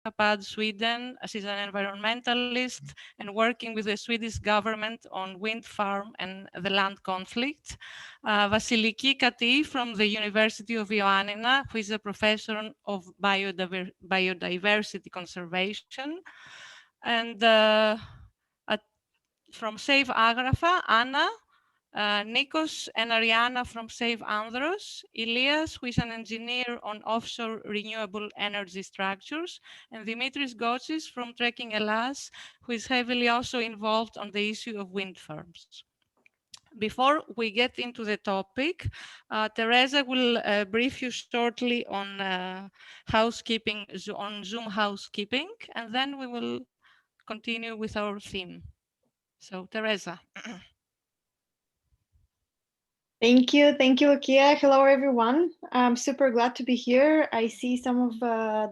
Nexapad, Sweden. She's an environmentalist and working with the Swedish government on wind farm and the land conflict. Vasiliki Kati from the University of Ioannina, who is a professor of biodiversity conservation. And from Save Agrafa, Anna, Nikos and Ariana from Save Andros, Ilias, who is an engineer on offshore renewable energy structures, and Dimitris Gotsis from Trekking Elas, who is heavily also involved on the issue of wind farms. Before we get into the topic, Teresa will brief you shortly on housekeeping, on Zoom housekeeping, and then we will continue with our theme. So, Teresa. Thank you, Akia. Hello, everyone. I'm super glad to be here. I see some of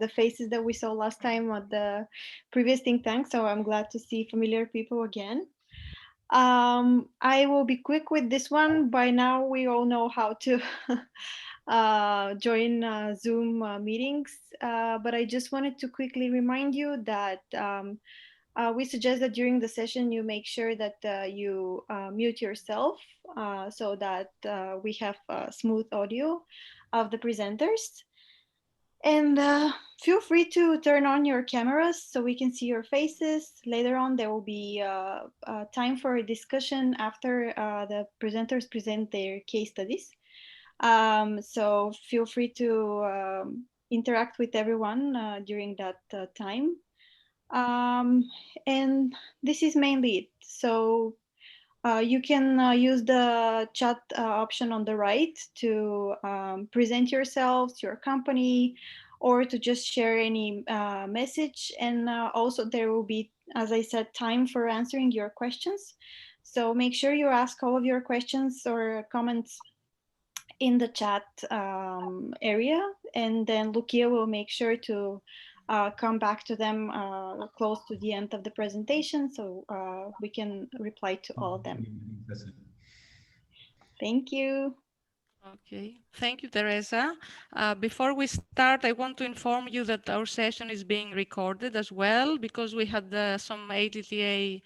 the faces that we saw last time at the previous think tank, so I'm glad to see familiar people again. I will be quick with this one. By now, we all know how to join Zoom meetings, but I just wanted to quickly remind you that we suggest that during the session you make sure that you mute yourself so that we have smooth audio of the presenters. And feel free to turn on your cameras so we can see your faces. Later on, there will be time for a discussion after the presenters present their case studies. So feel free to interact with everyone during that time. And this is mainly it. So you can use the chat option on the right to present yourselves, your company, or to just share any message. And also there will be, as I said, time for answering your questions. So make sure you ask all of your questions or comments in the chat area, and then Lucia will make sure to come back to them close to the end of the presentation so we can reply to all of them. Thank you. Okay, thank you, Teresa. Before we start, I want to inform you that our session is being recorded as well, because we had some ATTA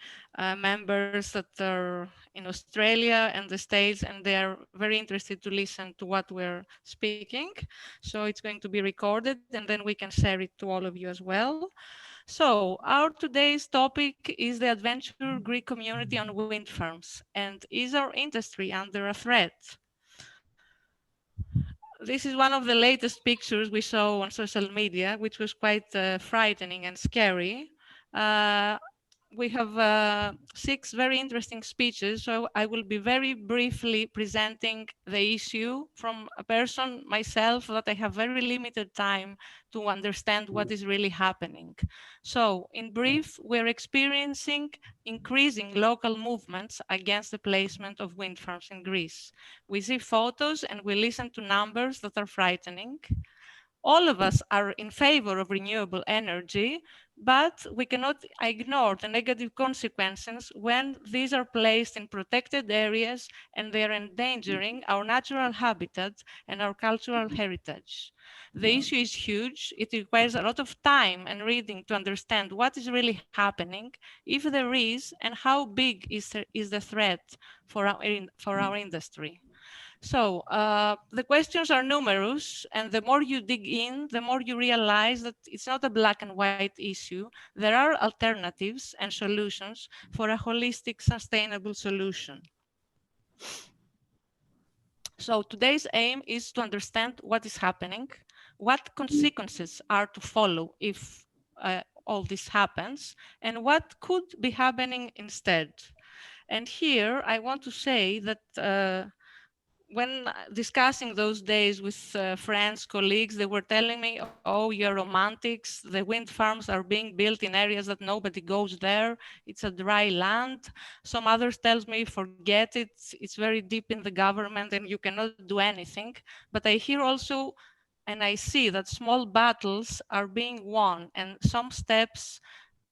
members that are in Australia and the States, and they are very interested to listen to what we're speaking. So it's going to be recorded, and then we can share it to all of you as well. So our today's topic is the adventure Greek community on wind farms, and is our industry under a threat? This is one of the latest pictures we saw on social media, which was quite frightening and scary. We have 6 very interesting speeches, so I will be very briefly presenting the issue from a person myself that I have very limited time to understand what is really happening. So in brief, we're experiencing increasing local movements against the placement of wind farms in Greece. We see photos and we listen to numbers that are frightening. All of us are in favor of renewable energy, but we cannot ignore the negative consequences when these are placed in protected areas and they are endangering our natural habitat and our cultural heritage. The issue is huge. It requires a lot of time and reading to understand what is really happening, if there is, and how big is the threat for our industry. So the questions are numerous, and the more you dig in, the more you realize that it's not a black and white issue. There are alternatives and solutions for a holistic, sustainable solution. So today's aim is to understand what is happening, what consequences are to follow if all this happens, and what could be happening instead. And here I want to say that when discussing those days with friends, colleagues, they were telling me, oh, you're romantics. The wind farms are being built in areas that nobody goes there. It's a dry land. Some others tells me, forget it. It's very deep in the government and you cannot do anything. But I hear also, and I see that small battles are being won and some steps,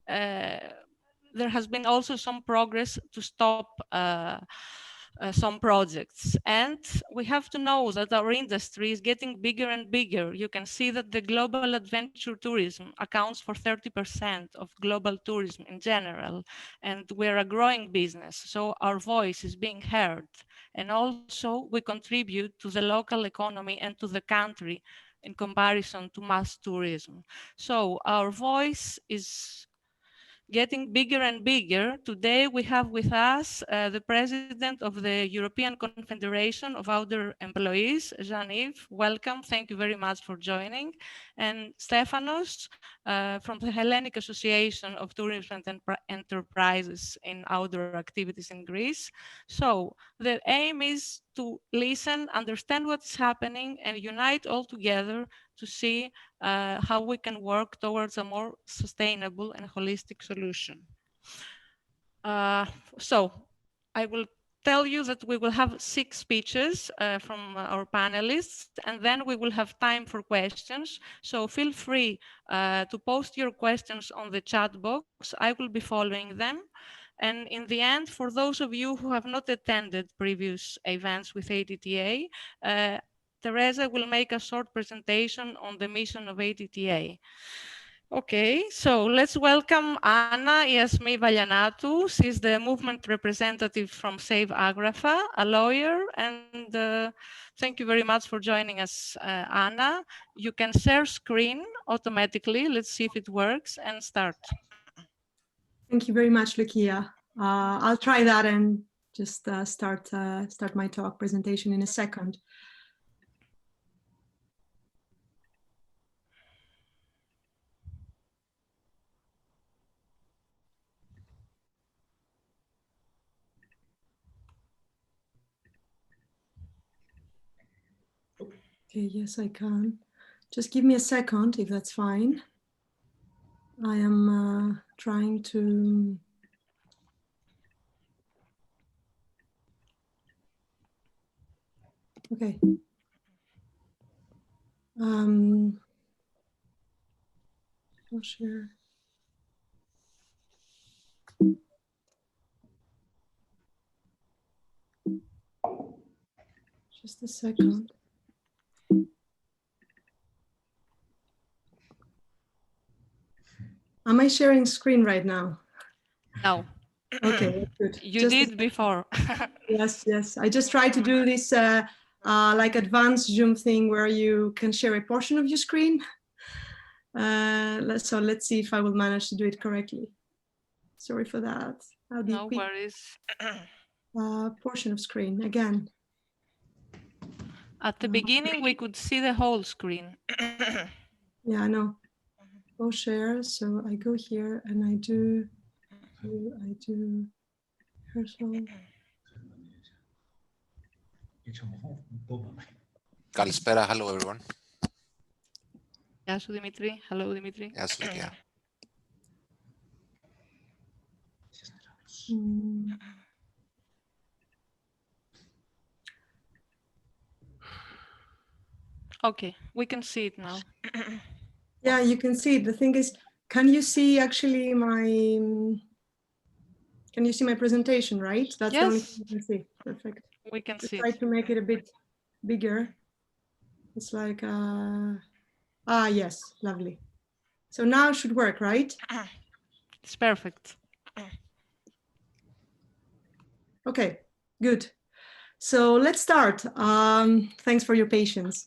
there has been also some progress to stop some projects. And we have to know that our industry is getting bigger and bigger. You can see that the global adventure tourism accounts for 30% of global tourism in general, and we're a growing business, so our voice is being heard. And also we contribute to the local economy and to the country in comparison to mass tourism. So our voice is getting bigger and bigger. Today we have with us the president of the European Confederation of Outdoor Employees, Jean-Yves. Welcome, thank you very much for joining. And Stefanos from the Hellenic Association of Tourism and Enterprises in Outdoor Activities in Greece. So the aim is to listen, understand what's happening, and unite all together to see how we can work towards a more sustainable and holistic solution. So I will tell you that we will have 6 speeches from our panelists, and then we will have time for questions. So feel free to post your questions on the chat box. I will be following them. And in the end, for those of you who have not attended previous events with ATTA, Teresa will make a short presentation on the mission of ATTA. Okay, so let's welcome Anna Iasmi Valianatou. She's the movement representative from Save Agrafa, a lawyer, and thank you very much for joining us, Anna. You can share screen automatically. Let's see if it works and start. Thank you very much, Lucia. I'll try that and just start my talk presentation in a second. Okay, yes, I can. Just give me a second, if that's fine. I am trying to... Okay. I'll share. Just a second. Am I sharing screen right now? No. Okay, good. You just did before. Yes, yes. I just try to do this like advanced Zoom thing where you can share a portion of your screen. So let's see if I will manage to do it correctly. Sorry for that. I'll be No quick. worries. Portion of screen again. At the beginning, we could see the whole screen. Yeah, I know. Go share. So I go here and I do rehearsal. Καλησπέρα, hello everyone. Γεια σου, Δημήτρη. Hello, Δημήτρη. Γεια σου, Λυκία. Okay, we can see it now. Yeah, you can see it. The thing is, can you see actually can you see my presentation, right? That's the only thing you can see. Perfect. We can see Try it. to make it a bit bigger. It's like, yes, lovely. So now it should work, right? It's perfect. Okay, good. So let's start. Thanks for your patience.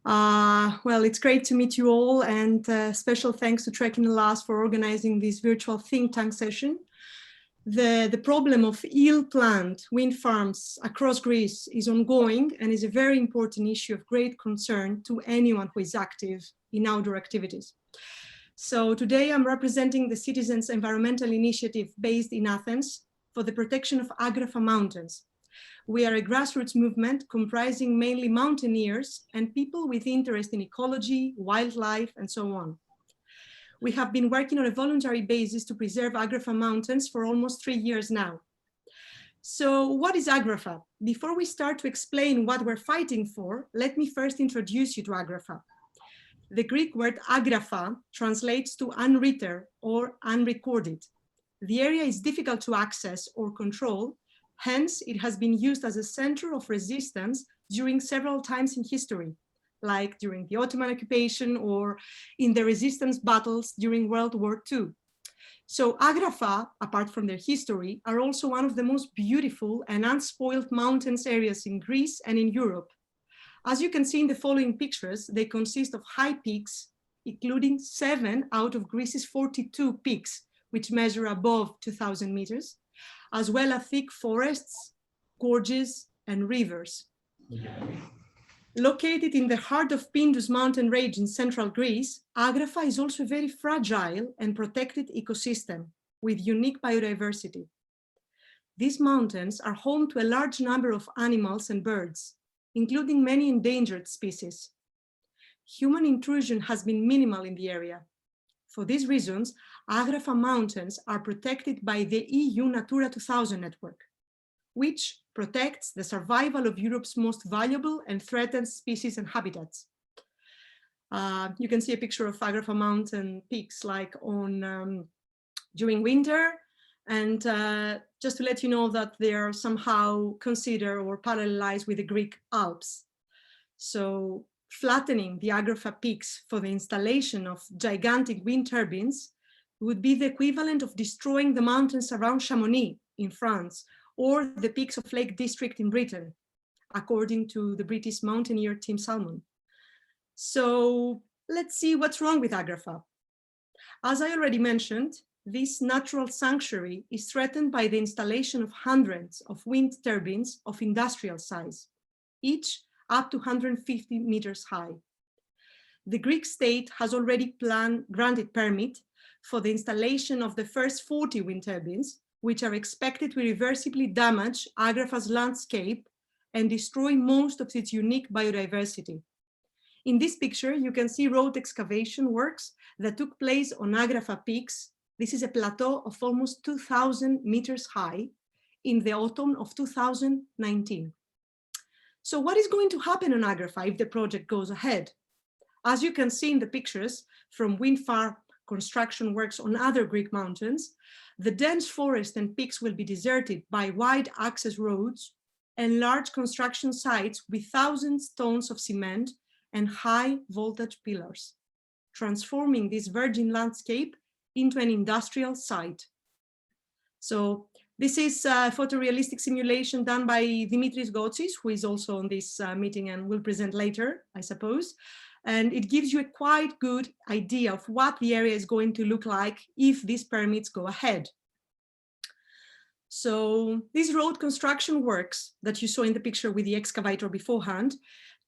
Well, it's great to meet you all, and special thanks to Trek in Hellas for organizing this virtual think tank session. The problem of ill-planned wind farms across Greece is ongoing and is a very important issue of great concern to anyone who is active in outdoor activities. So today I'm representing the Citizens Environmental Initiative based in Athens for the protection of Agrafa Mountains. We are a grassroots movement comprising mainly mountaineers and people with interest in ecology, wildlife, and so on. We have been working on a voluntary basis to preserve Agrafa Mountains for almost 3 years now. So what is Agrafa? Before we start to explain what we're fighting for, let me first introduce you to Agrafa. The Greek word agrafa translates to unwritten or unrecorded. The area is difficult to access or control, Hence, it has been used as a center of resistance during several times in history, like during the Ottoman occupation or in the resistance battles during World War II. So Agrafa, apart from their history, are also one of the most beautiful and unspoiled mountains areas in Greece and in Europe. As you can see in the following pictures, they consist of high peaks, including 7 out of Greece's 42 peaks, which measure above 2,000 meters, as well as thick forests, gorges, and rivers. Located in the heart of Pindus mountain range in central Greece, Agrafa is also a very fragile and protected ecosystem with unique biodiversity. These mountains are home to a large number of animals and birds, including many endangered species. Human intrusion has been minimal in the area. For these reasons, Agrafa mountains are protected by the EU Natura 2000 network, which protects the survival of Europe's most valuable and threatened species and habitats. You can see a picture of Agrafa mountain peaks like on during winter, and just to let you know that they are somehow considered or parallelized with the Greek Alps. So flattening the Agrafa peaks for the installation of gigantic wind turbines would be the equivalent of destroying the mountains around Chamonix in France or the peaks of Lake District in Britain, according to the British mountaineer Tim Salmon. So let's see what's wrong with Agrafa. As I already mentioned, this natural sanctuary is threatened by the installation of hundreds of wind turbines of industrial size, each up to 150 meters high. The Greek state has already granted permit for the installation of the first 40 wind turbines, which are expected to irreversibly damage Agrafa's landscape and destroy most of its unique biodiversity. In this picture, you can see road excavation works that took place on Agrafa peaks. This is a plateau of almost 2,000 meters high in the autumn of 2019. So what is going to happen on Agrafa if the project goes ahead? As you can see in the pictures from wind farm construction works on other Greek mountains, the dense forest and peaks will be deserted by wide access roads and large construction sites with thousands of tons of cement and high voltage pillars, transforming this virgin landscape into an industrial site. So this is a photorealistic simulation done by Dimitris Gotsis, who is also on this meeting and will present later, I suppose. And it gives you a quite good idea of what the area is going to look like if these permits go ahead. So these road construction works that you saw in the picture with the excavator beforehand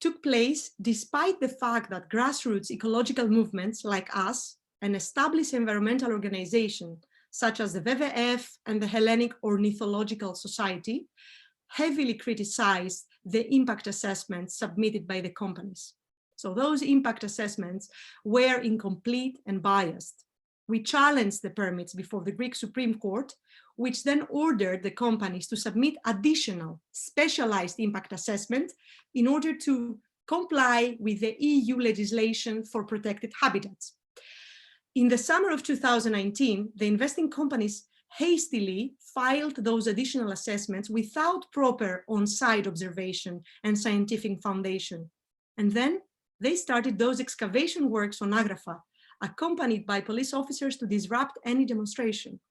took place despite the fact that grassroots ecological movements like us, an established environmental organization such as the WWF and the Hellenic Ornithological Society, heavily criticized the impact assessments submitted by the companies. So those impact assessments were incomplete and biased. We challenged the permits before the Greek Supreme Court, which then ordered the companies to submit additional specialized impact assessment in order to comply with the EU legislation for protected habitats. In the summer of 2019, the investing companies hastily filed those additional assessments without proper on-site observation and scientific foundation. And then they started those excavation works on Agrafa, accompanied by police officers to disrupt any demonstration.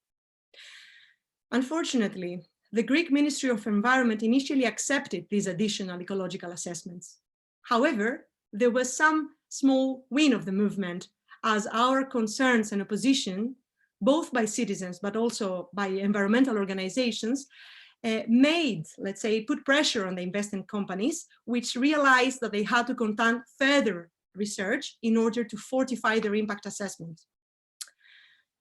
Unfortunately, the Greek Ministry of Environment initially accepted these additional ecological assessments. However, there was some small win of the movement, as our concerns and opposition, both by citizens but also by environmental organizations, made, let's say, put pressure on the investment companies, which realized that they had to conduct further research in order to fortify their impact assessment.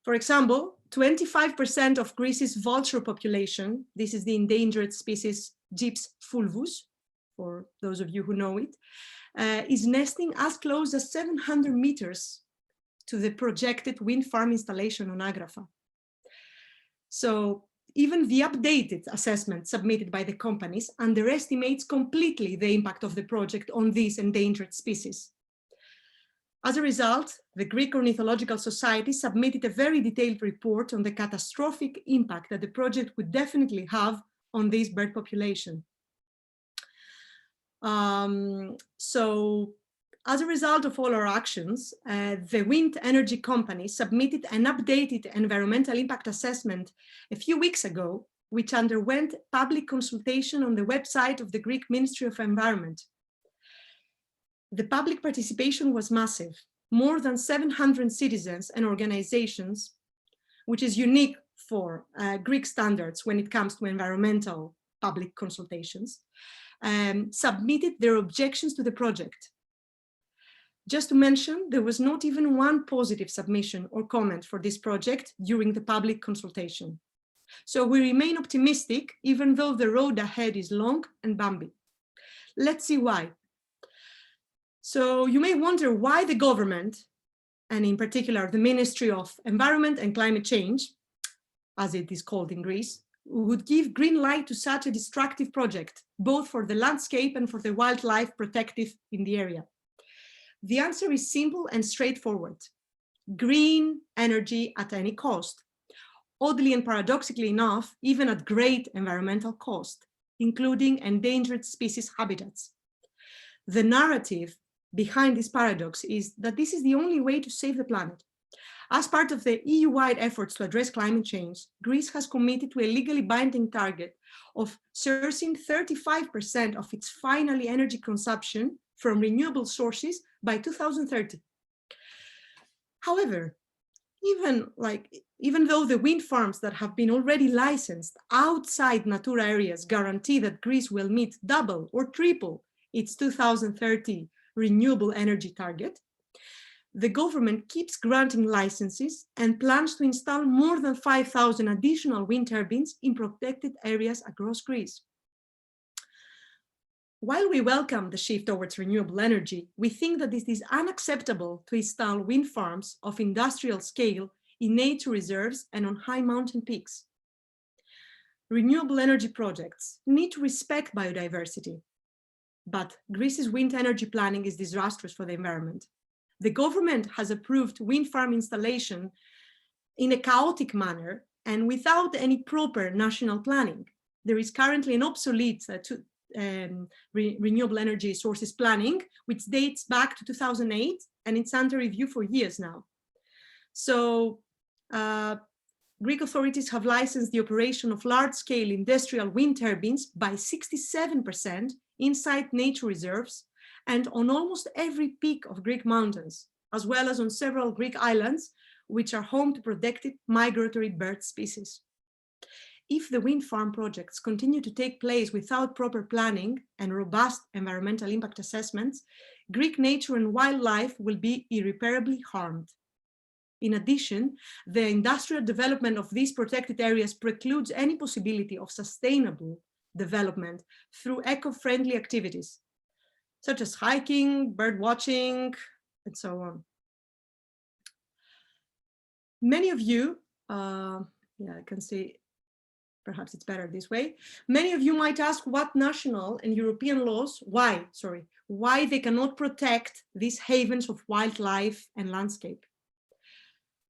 For example, 25% of Greece's vulture population, this is the endangered species Gyps fulvus, for those of you who know it, is nesting as close as 700 meters to the projected wind farm installation on Agrafa. So even the updated assessment submitted by the companies underestimates completely the impact of the project on these endangered species. As a result, the Greek Ornithological Society submitted a very detailed report on the catastrophic impact that the project would definitely have on this bird population. So as a result of all our actions, the wind energy company submitted an updated environmental impact assessment a few weeks ago, which underwent public consultation on the website of the Greek Ministry of Environment. The public participation was massive. More than 700 citizens and organizations, which is unique for Greek standards when it comes to environmental public consultations, submitted their objections to the project. Just to mention, there was not even one positive submission or comment for this project during the public consultation. So we remain optimistic, even though the road ahead is long and bumpy. Let's see why. So you may wonder why the government, and in particular the Ministry of Environment and Climate Change, as it is called in Greece, would give green light to such a destructive project, both for the landscape and for the wildlife protective in the area. The answer is simple and straightforward. Green energy at any cost. Oddly and paradoxically enough, even at great environmental cost, including endangered species habitats. The narrative behind this paradox is that this is the only way to save the planet. As part of the EU-wide efforts to address climate change, Greece has committed to a legally binding target of sourcing 35% of its final energy consumption from renewable sources by 2030. However, even though the wind farms that have been already licensed outside Natura areas guarantee that Greece will meet double or triple its 2030 renewable energy target, the government keeps granting licenses and plans to install more than 5,000 additional wind turbines in protected areas across Greece. While we welcome the shift towards renewable energy, we think that it is unacceptable to install wind farms of industrial scale in nature reserves and on high mountain peaks. Renewable energy projects need to respect biodiversity, but Greece's wind energy planning is disastrous for the environment. The government has approved wind farm installation in a chaotic manner and without any proper national planning. There is currently an obsolete renewable energy sources planning, which dates back to 2008, and it's under review for years now. So Greek authorities have licensed the operation of large-scale industrial wind turbines by 67% inside nature reserves and on almost every peak of Greek mountains, as well as on several Greek islands, which are home to protected migratory bird species. If the wind farm projects continue to take place without proper planning and robust environmental impact assessments, Greek nature and wildlife will be irreparably harmed. In addition, the industrial development of these protected areas precludes any possibility of sustainable development through eco-friendly activities, such as hiking, bird watching, and so on. Many of you, I can see, perhaps it's better this way. Many of you might ask what national and European laws, why they cannot protect these havens of wildlife and landscape.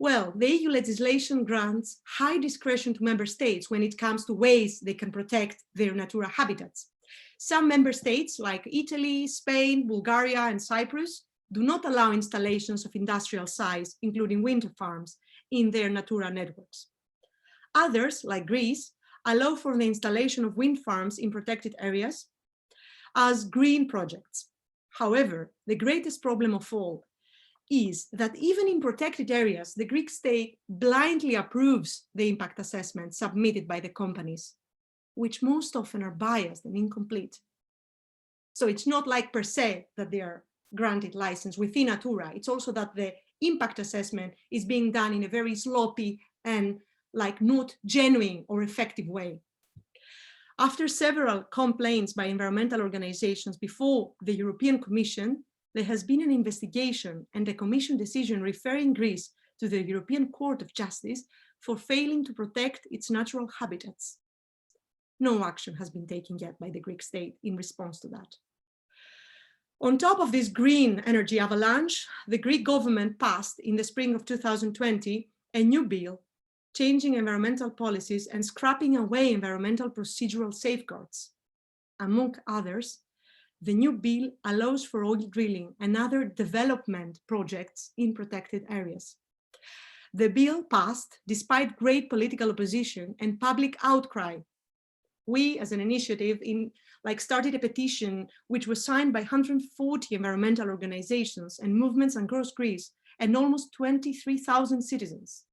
Well, the EU legislation grants high discretion to member states when it comes to ways they can protect their Natura habitats. Some member states like Italy, Spain, Bulgaria, and Cyprus do not allow installations of industrial size, including wind farms, in their Natura networks. Others, like Greece, allow for the installation of wind farms in protected areas as green projects. However, the greatest problem of all is that even in protected areas, the Greek state blindly approves the impact assessments submitted by the companies, which most often are biased and incomplete. So it's not like per se that they are granted license within Natura. It's also that the impact assessment is being done in a very sloppy and not genuine or effective way. After several complaints by environmental organizations before the European Commission, there has been an investigation and a Commission decision referring Greece to the European Court of Justice for failing to protect its natural habitats. No action has been taken yet by the Greek state in response to that. On top of this green energy avalanche, the Greek government passed in the spring of 2020 a new bill changing environmental policies and scrapping away environmental procedural safeguards. Among others, the new bill allows for oil drilling and other development projects in protected areas. The bill passed despite great political opposition and public outcry. We, as an initiative, started a petition which was signed by 140 environmental organizations and movements across Greece and almost 23,000 citizens.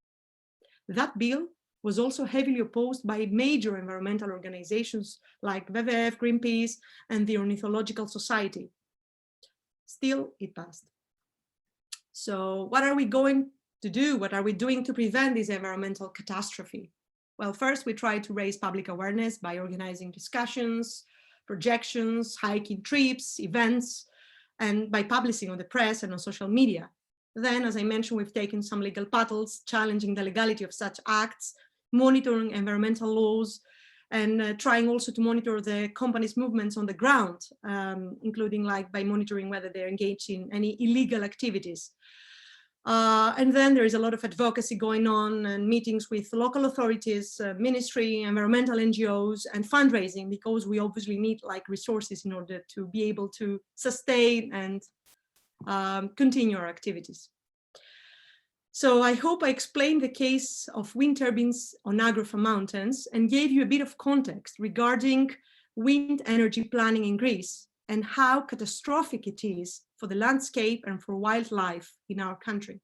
That bill was also heavily opposed by major environmental organizations like WWF, Greenpeace, and the Ornithological Society. Still, it passed. So what are we going to do? What are we doing to prevent this environmental catastrophe? Well, first, we try to raise public awareness by organizing discussions, projections, hiking trips, events, and by publishing on the press and on social media. Then, as I mentioned, we've taken some legal battles, challenging the legality of such acts, monitoring environmental laws, and trying also to monitor the company's movements on the ground, including by monitoring whether they're engaged in any illegal activities. And then there is a lot of advocacy going on and meetings with local authorities, ministry, environmental NGOs, and fundraising, because we obviously need resources in order to be able to sustain and continue our activities. So I hope I explained the case of wind turbines on Agrofa Mountains and gave you a bit of context regarding wind energy planning in Greece and how catastrophic it is for the landscape and for wildlife in our country.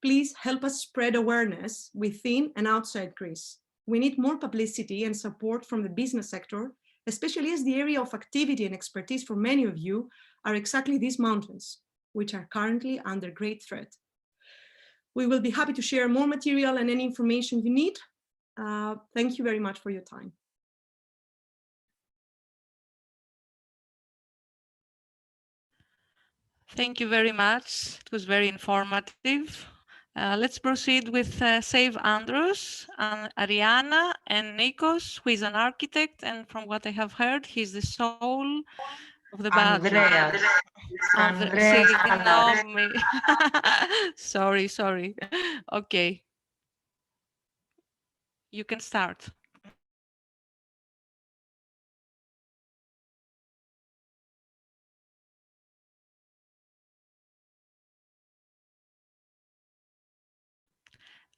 Please help us spread awareness within and outside Greece. We need more publicity and support from the business sector, especially as the area of activity and expertise for many of you are exactly these mountains, which are currently under great threat. We will be happy to share more material and any information you need. Thank you very much for your time. Thank you very much. It was very informative. Let's proceed with Save Andros, Ariana, and Nikos, who is an architect, and from what I have heard, he's the soul of the budget. Sorry. Okay. You can start.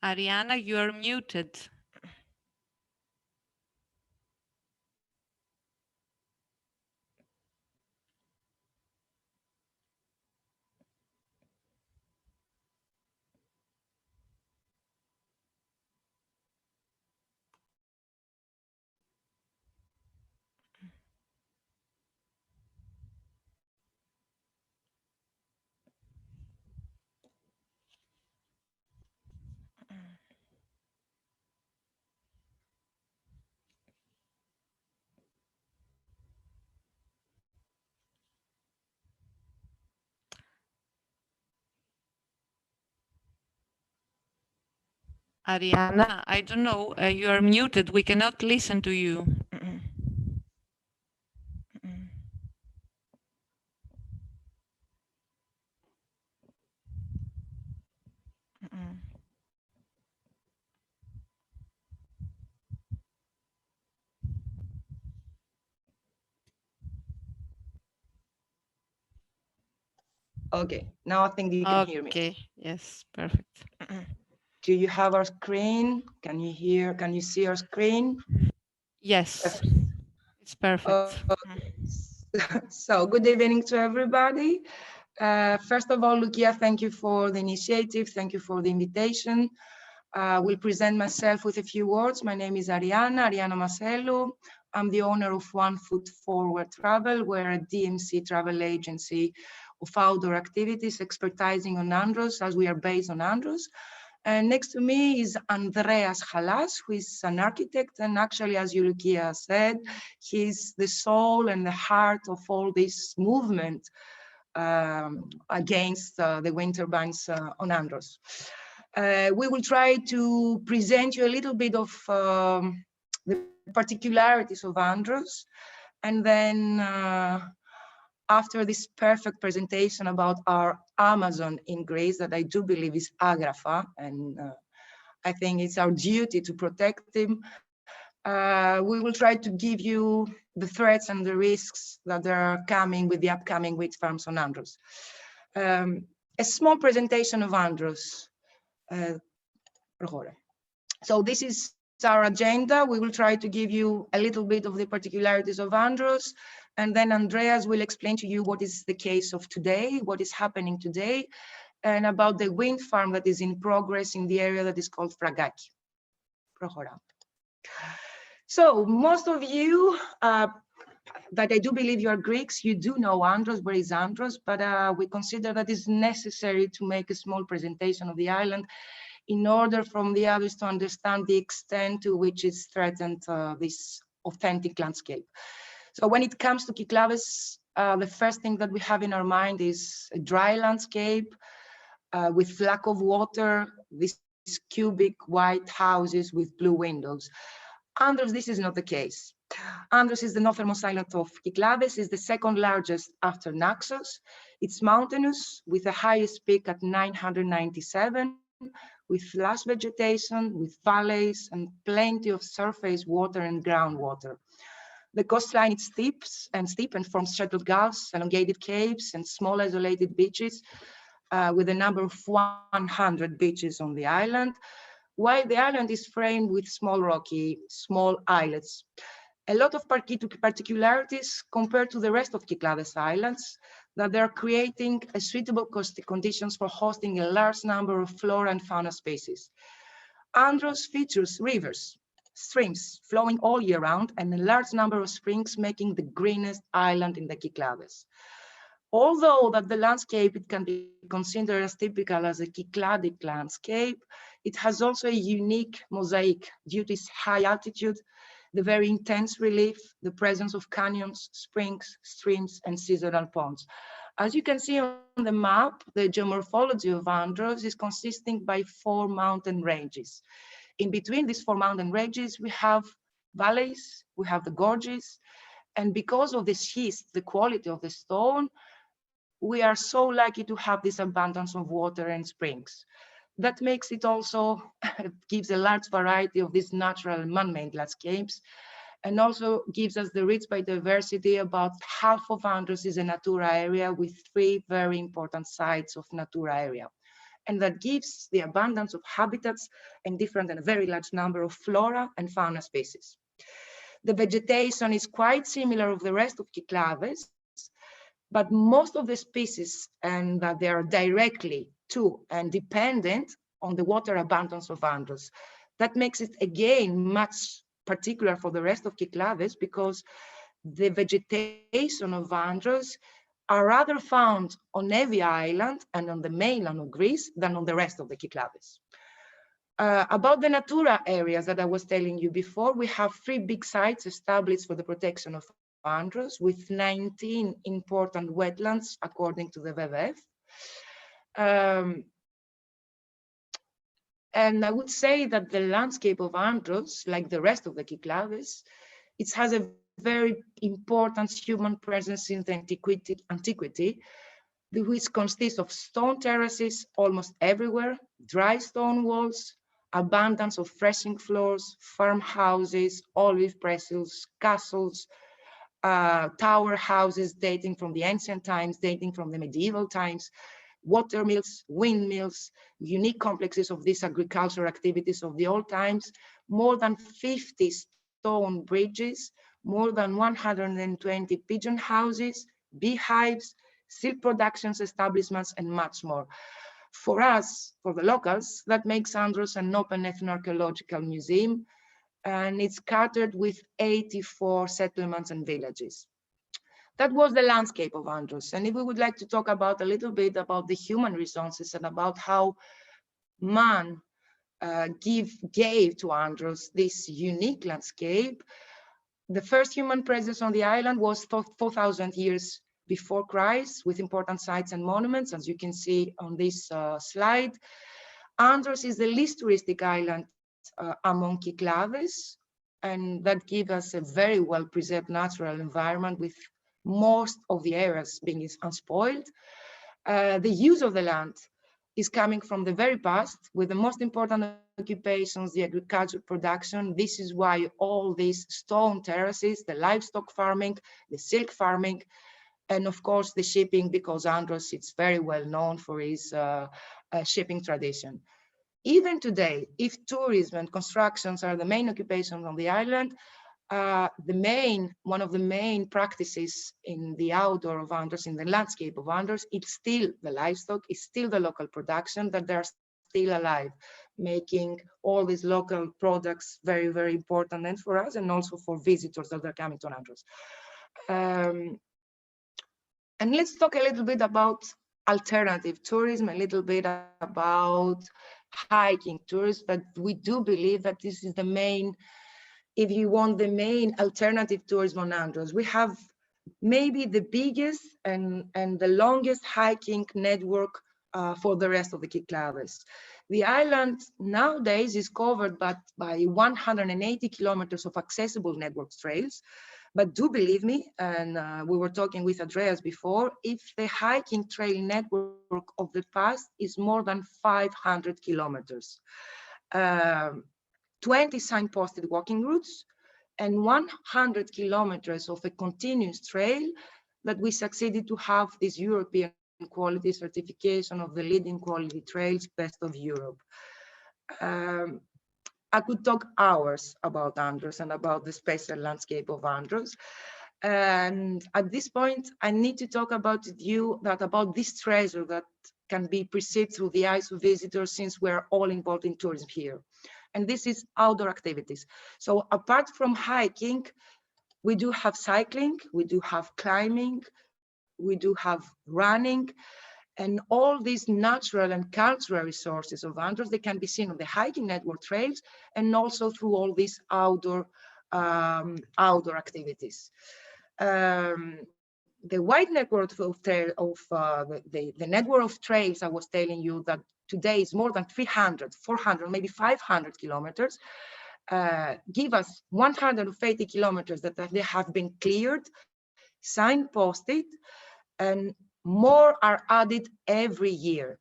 Ariana, you are muted. Ariana, I don't know, you are muted. We cannot listen to you. Okay, now I think you can hear me. Okay, yes, perfect. Do you have our screen? Can you hear, can you see our screen? Yes, it's perfect. So good evening to everybody. First of all, Lucia, thank you for the initiative. Thank you for the invitation. Will present myself with a few words. My name is Ariana Maselu. I'm the owner of One Foot Forward Travel. We're a DMC travel agency of outdoor activities, expertising on Andros, as we are based on Andros. And next to me is Andreas Halas, who is an architect. And actually, as Lucia said, he's the soul and the heart of all this movement against the wind turbines on Andros. We will try to present you a little bit of the particularities of Andros, and then after this perfect presentation about our Amazon in Greece, that I do believe is Agrafa, and I think it's our duty to protect them. We will try to give you the threats and the risks that are coming with the upcoming wheat farms on Andros. A small presentation of Andros. So this is our agenda. We will try to give you a little bit of the particularities of Andros, and then Andreas will explain to you what is the case of today, what is happening today, and about the wind farm that is in progress in the area that is called Fragaki. So most of you, that I do believe you are Greeks, you do know Andros, where is Andros, but we consider that it's necessary to make a small presentation of the island in order from the others to understand the extent to which it's threatened this authentic landscape. So when it comes to Kyklaves, the first thing that we have in our mind is a dry landscape with lack of water, these cubic white houses with blue windows. Andros, this is not the case. Andros is the northernmost island of Kyklaves, is the second largest after Naxos. It's mountainous with the highest peak at 997, with lush vegetation, with valleys and plenty of surface water and groundwater. The coastline is steep and forms sheltered gulfs, elongated caves and small isolated beaches, with a number of 100 beaches on the island, while the island is framed with small islets. A lot of particularities compared to the rest of Kyklaves Islands, that they're creating a suitable conditions for hosting a large number of flora and fauna species. Andros features rivers, streams flowing all year round, and a large number of springs, making the greenest island in the Kyklaves. Although that the landscape, it can be considered as typical as a Kykladic landscape, it has also a unique mosaic due to its high altitude, the very intense relief, the presence of canyons, springs, streams, and seasonal ponds. As you can see on the map, the geomorphology of Andros is consisting by 4 mountain ranges. In between these 4 mountain ranges, we have valleys, we have the gorges, and because of the schist, the quality of the stone, we are so lucky to have this abundance of water and springs. That makes it also, gives a large variety of these natural and man-made landscapes, and also gives us the rich biodiversity. About half of Andros is a Natura area with 3 very important sites of Natura area. And that gives the abundance of habitats and different and a very large number of flora and fauna species. The vegetation is quite similar of the rest of Kyklaves, but most of the species, and that they are directly to and dependent on the water abundance of Andros. That makes it again much particular for the rest of Kyklaves, because the vegetation of Andros are rather found on Evia Island and on the mainland of Greece than on the rest of the Kyklaves. About the Natura areas that I was telling you before, we have 3 big sites established for the protection of Andros, with 19 important wetlands according to the WWF. And I would say that the landscape of Andros, like the rest of the Kyklaves, it has a very important human presence in the antiquity, which consists of stone terraces almost everywhere, dry stone walls, abundance of threshing floors, farmhouses, olive presses, castles, tower houses dating from the ancient times, dating from the medieval times, water mills, windmills, unique complexes of these agricultural activities of the old times, more than 50 stone bridges, more than 120 pigeon houses, beehives, silk productions establishments, and much more. For us, for the locals, that makes Andros an open ethnoarchaeological museum, and it's scattered with 84 settlements and villages. That was the landscape of Andros. And if we would like to talk about a little bit about the human resources and about how man gave to Andros this unique landscape, the first human presence on the island was 4,000 years before Christ, with important sites and monuments, as you can see on this slide. Andros is the least touristic island among Kyklaves, and that gives us a very well-preserved natural environment, with most of the areas being unspoiled. The use of the land is coming from the very past, with the most important occupations, the agriculture production. This is why all these stone terraces, the livestock farming, the silk farming, and of course the shipping, because Andros is very well known for his shipping tradition. Even today, if tourism and constructions are the main occupations on the island, one of the main practices in the outdoor of Andros, in the landscape of Andros, it's still the livestock, it's still the local production, that they're still alive, making all these local products very, very important, and for us, and also for visitors that are coming to Andros. And let's talk a little bit about alternative tourism, a little bit about hiking tourism, but we do believe that this is the main, if you want, the main alternative tourism on Andros. We have maybe the biggest and the longest hiking network for the rest of the Kykladas. The island nowadays is covered by 180 kilometers of accessible network trails. But do believe me, and we were talking with Andreas before, if the hiking trail network of the past is more than 500 kilometers. 20 signposted walking routes, and 100 kilometers of a continuous trail that we succeeded to have this European quality certification of the leading quality trails, best of Europe. I could talk hours about Andros and about the special landscape of Andros. And at this point, I need to talk about this treasure that can be perceived through the eyes of visitors, since we're all involved in tourism here. And this is outdoor activities. So apart from hiking, we do have cycling, we do have climbing, we do have running, and all these natural and cultural resources of Andros, they can be seen on the hiking network trails and also through all these outdoor activities. The wide network of the network of trails I was telling you that today is more than 300, 400, maybe 500 kilometers, give us 180 kilometers that they have been cleared, signposted, and more are added every year.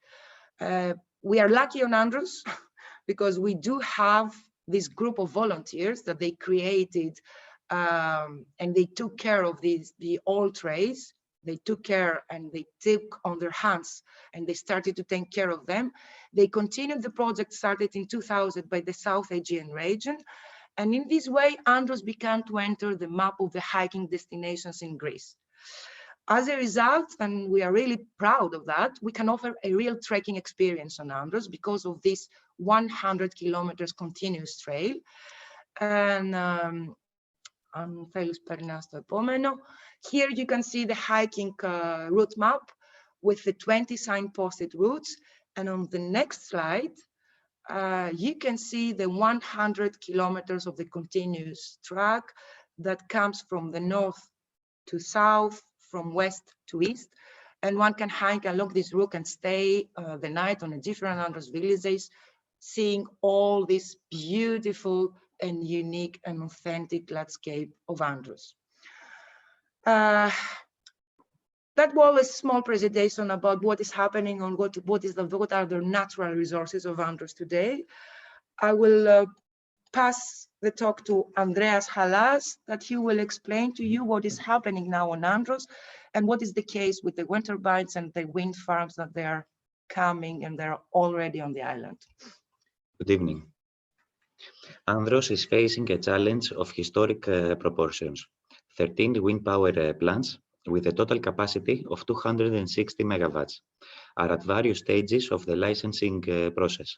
We are lucky on Andros because we do have this group of volunteers that they created, and they took care of the old trails. They took care and they took on their hands and they started to take care of them. They continued the project started in 2000 by the South Aegean region. And in this way, Andros began to enter the map of the hiking destinations in Greece. As a result, and we are really proud of that, we can offer a real trekking experience on Andros because of this 100 kilometers continuous trail. And here you can see the hiking route map with the 20 signposted routes. And on the next slide, you can see the 100 kilometers of the continuous track that comes from the north to south, from west to east. And one can hike along this route and stay the night on a different Andros villages, seeing all this beautiful and unique and authentic landscape of Andros. That was a small presentation about what is happening on what are the natural resources of Andros today. I will pass the talk to Andreas Halas, that he will explain to you what is happening now on Andros and what is the case with the wind turbines and the wind farms that they are coming and they're already on the island. Good evening. Andros is facing a challenge of historic proportions. 13 wind power plants with a total capacity of 260 megawatts are at various stages of the licensing process.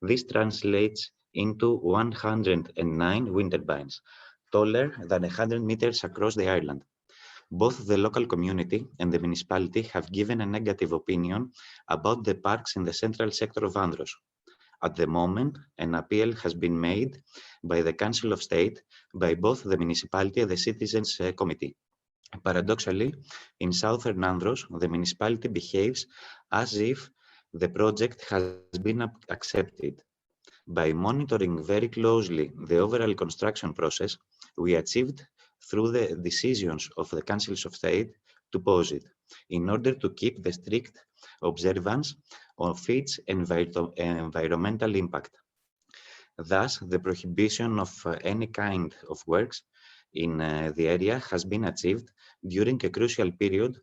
This translates into 109 wind turbines, taller than 100 meters across the island. Both the local community and the municipality have given a negative opinion about the parks in the central sector of Andros. At the moment, an appeal has been made by the Council of State, by both the municipality and the Citizens Committee. Paradoxally, in southern Andros, the municipality behaves as if the project has been accepted. By monitoring very closely the overall construction process, we achieved, through the decisions of the Councils of State, to pause it. in order to keep the strict observance of its environmental impact. Thus, the prohibition of any kind of works in the area has been achieved during a crucial period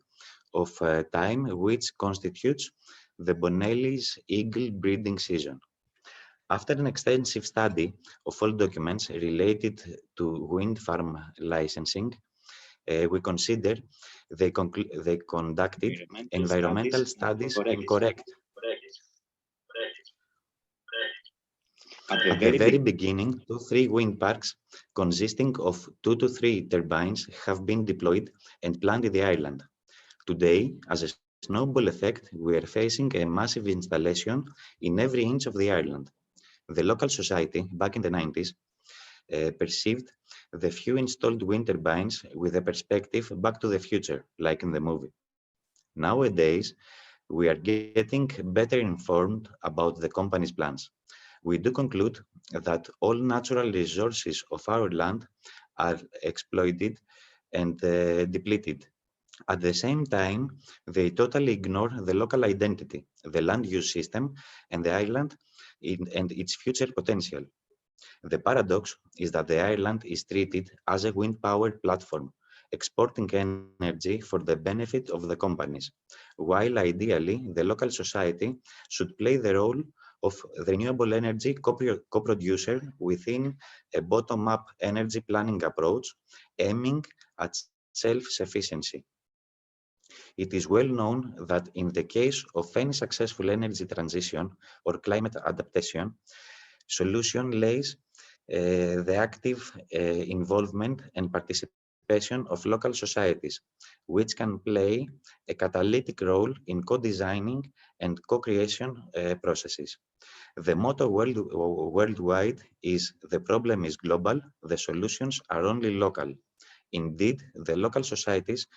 of time which constitutes the Bonelli's eagle breeding season. After an extensive study of all documents related to wind farm licensing, we consider they conducted environmental studies incorrect. At the very beginning, 2-3 wind parks consisting of 2 to 3 turbines have been deployed and planned in the island. Today, as a snowball effect, we are facing a massive installation in every inch of the island. The local society, back in the 90s, perceived the few installed wind turbines with a perspective back to the future, like in the movie. Nowadays, we are getting better informed about the company's plans. We do conclude that all natural resources of our land are exploited and depleted. At the same time, they totally ignore the local identity, the land use system, and the island and its future potential. The paradox is that the island is treated as a wind-powered platform, exporting energy for the benefit of the companies, while ideally the local society should play the role of the renewable energy co-producer within a bottom-up energy planning approach aiming at self-sufficiency. It is well known that in the case of any successful energy transition or climate adaptation, solution lays the active involvement and participation of local societies, which can play a catalytic role in co-designing and co-creation processes. The motto worldwide is "the problem is global, the solutions are only local." Indeed, the local societies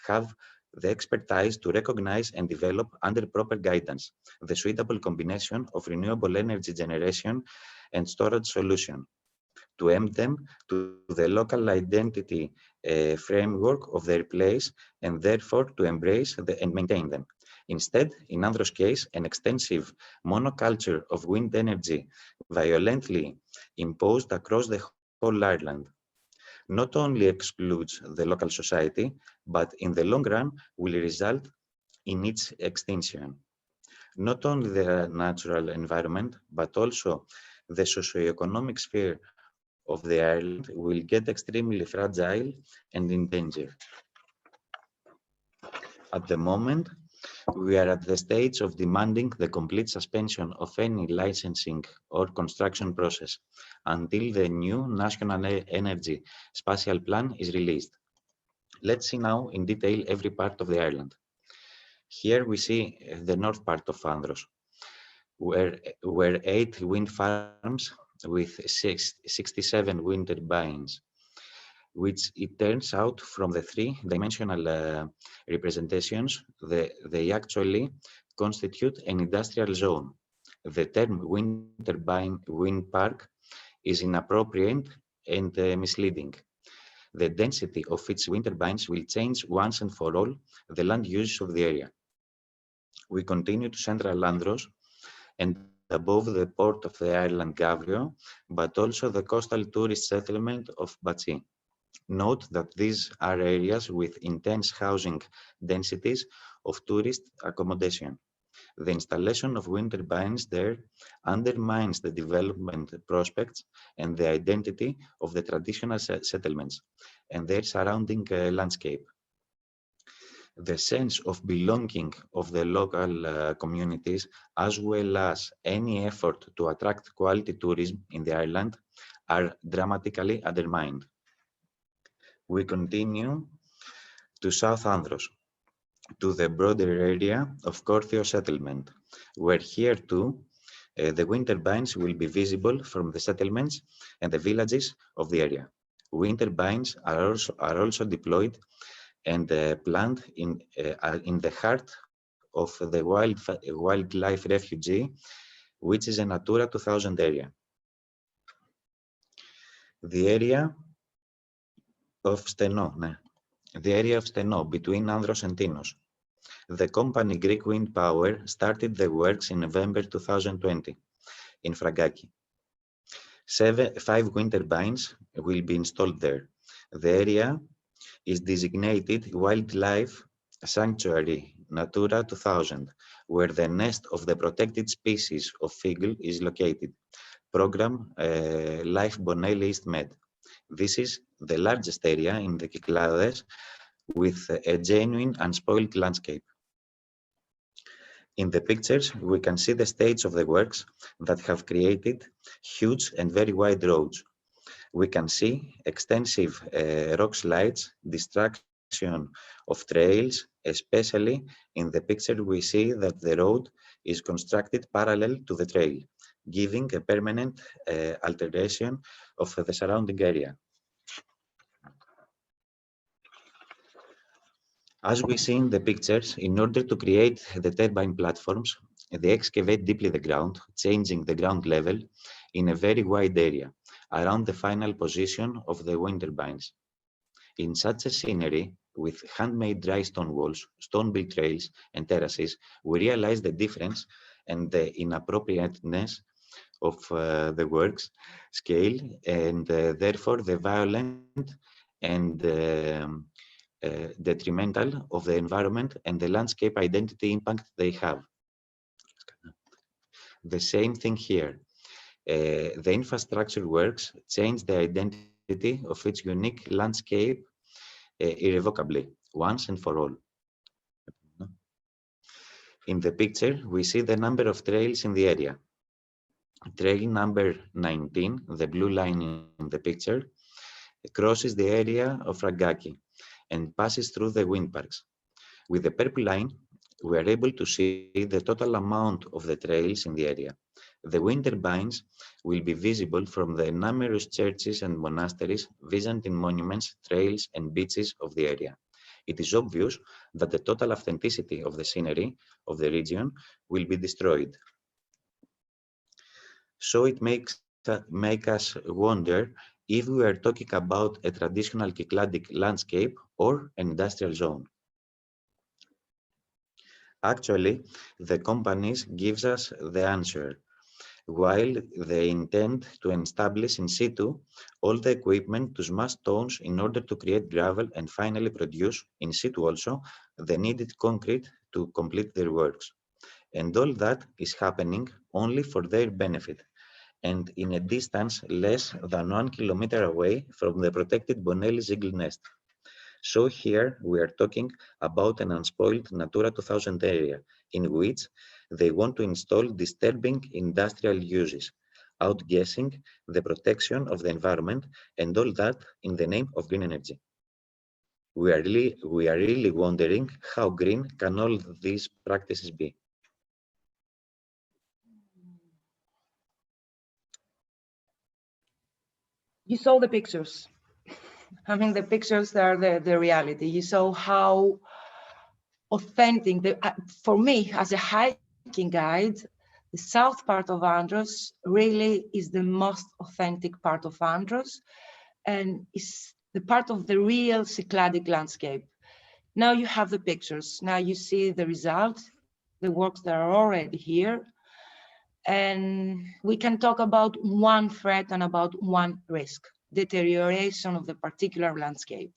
have the expertise to recognize and develop under proper guidance the suitable combination of renewable energy generation and storage solution, to aim them to the local identity framework of their place and therefore to embrace and maintain them. Instead, in Andros' case, an extensive monoculture of wind energy violently imposed across the whole island not only excludes the local society, but in the long run will result in its extinction. Not only the natural environment, but also the socioeconomic sphere of the island will get extremely fragile and in danger. At the moment, we are at the stage of demanding the complete suspension of any licensing or construction process until the new National Energy Spatial Plan is released. Let's see now in detail every part of the island. Here we see the north part of Andros, where 8 wind farms with 67 wind turbines, which it turns out from the 3-dimensional representations, they actually constitute an industrial zone. The term wind turbine wind park is inappropriate and misleading. The density of its wind turbines will change once and for all the land use of the area. We continue to central Andros and above the port of the island Gavrio, but also the coastal tourist settlement of Batsi. Note that these are areas with intense housing densities of tourist accommodation. The installation of wind turbines there undermines the development prospects and the identity of the traditional settlements and their surrounding landscape. The sense of belonging of the local communities, as well as any effort to attract quality tourism in the island, are dramatically undermined. We continue to South Andros, to the broader area of Korthio settlement, where here too the wind turbines will be visible from the settlements and the villages of the area. Wind turbines are also deployed and planned in the heart of the wildlife refuge, which is a Natura 2000 area. The area of Steno, between Andros and Tinos, The company Greek Wind Power started the works in November 2020 in Fragaki. 5 wind turbines will be installed there. The area is designated Wildlife Sanctuary Natura 2000, where the nest of the protected species of Figel is located. Program Life Bonelli East Med. This is the largest area in the Cyclades with a genuine unspoiled landscape. In the pictures, we can see the stage of the works that have created huge and very wide roads. We can see extensive rock slides, destruction of trails, especially in the picture we see that the road is constructed parallel to the trail, giving a permanent alteration of the surrounding area. As we see in the pictures, in order to create the turbine platforms, they excavate deeply the ground, changing the ground level in a very wide area, around the final position of the wind turbines. In such a scenery, with handmade dry stone walls, stone-built trails, and terraces, we realize the difference and the inappropriateness of the works scale, and therefore the violent and detrimental of the environment and the landscape identity impact they have. The same thing here. The infrastructure works change the identity of its unique landscape irrevocably, once and for all. In the picture, we see the number of trails in the area. Trail number 19, the blue line in the picture, crosses the area of Fragaki and passes through the wind parks. With the purple line, we are able to see the total amount of the trails in the area. The wind turbines will be visible from the numerous churches and monasteries, Byzantine monuments, trails, and beaches of the area. It is obvious that the total authenticity of the scenery of the region will be destroyed. So it makes us wonder if we are talking about a traditional Cycladic landscape or an industrial zone. Actually, the companies gives us the answer. While they intend to establish in situ all the equipment to smash stones in order to create gravel and finally produce in situ also the needed concrete to complete their works. And all that is happening only for their benefit and in a distance less than 1 kilometer away from the protected Bonelli Ziegel nest. So here we are talking about an unspoiled Natura 2000 area in which they want to install disturbing industrial uses, outguessing the protection of the environment and all that in the name of green energy. We are really wondering how green can all these practices be. You saw the pictures. I mean, the pictures are the reality. You saw how authentic, for me as a hiking guide, the south part of Andros really is the most authentic part of Andros and is the part of the real Cycladic landscape. Now you have the pictures. Now you see the result, the works that are already here. And we can talk about one threat and about one risk, deterioration of the particular landscape.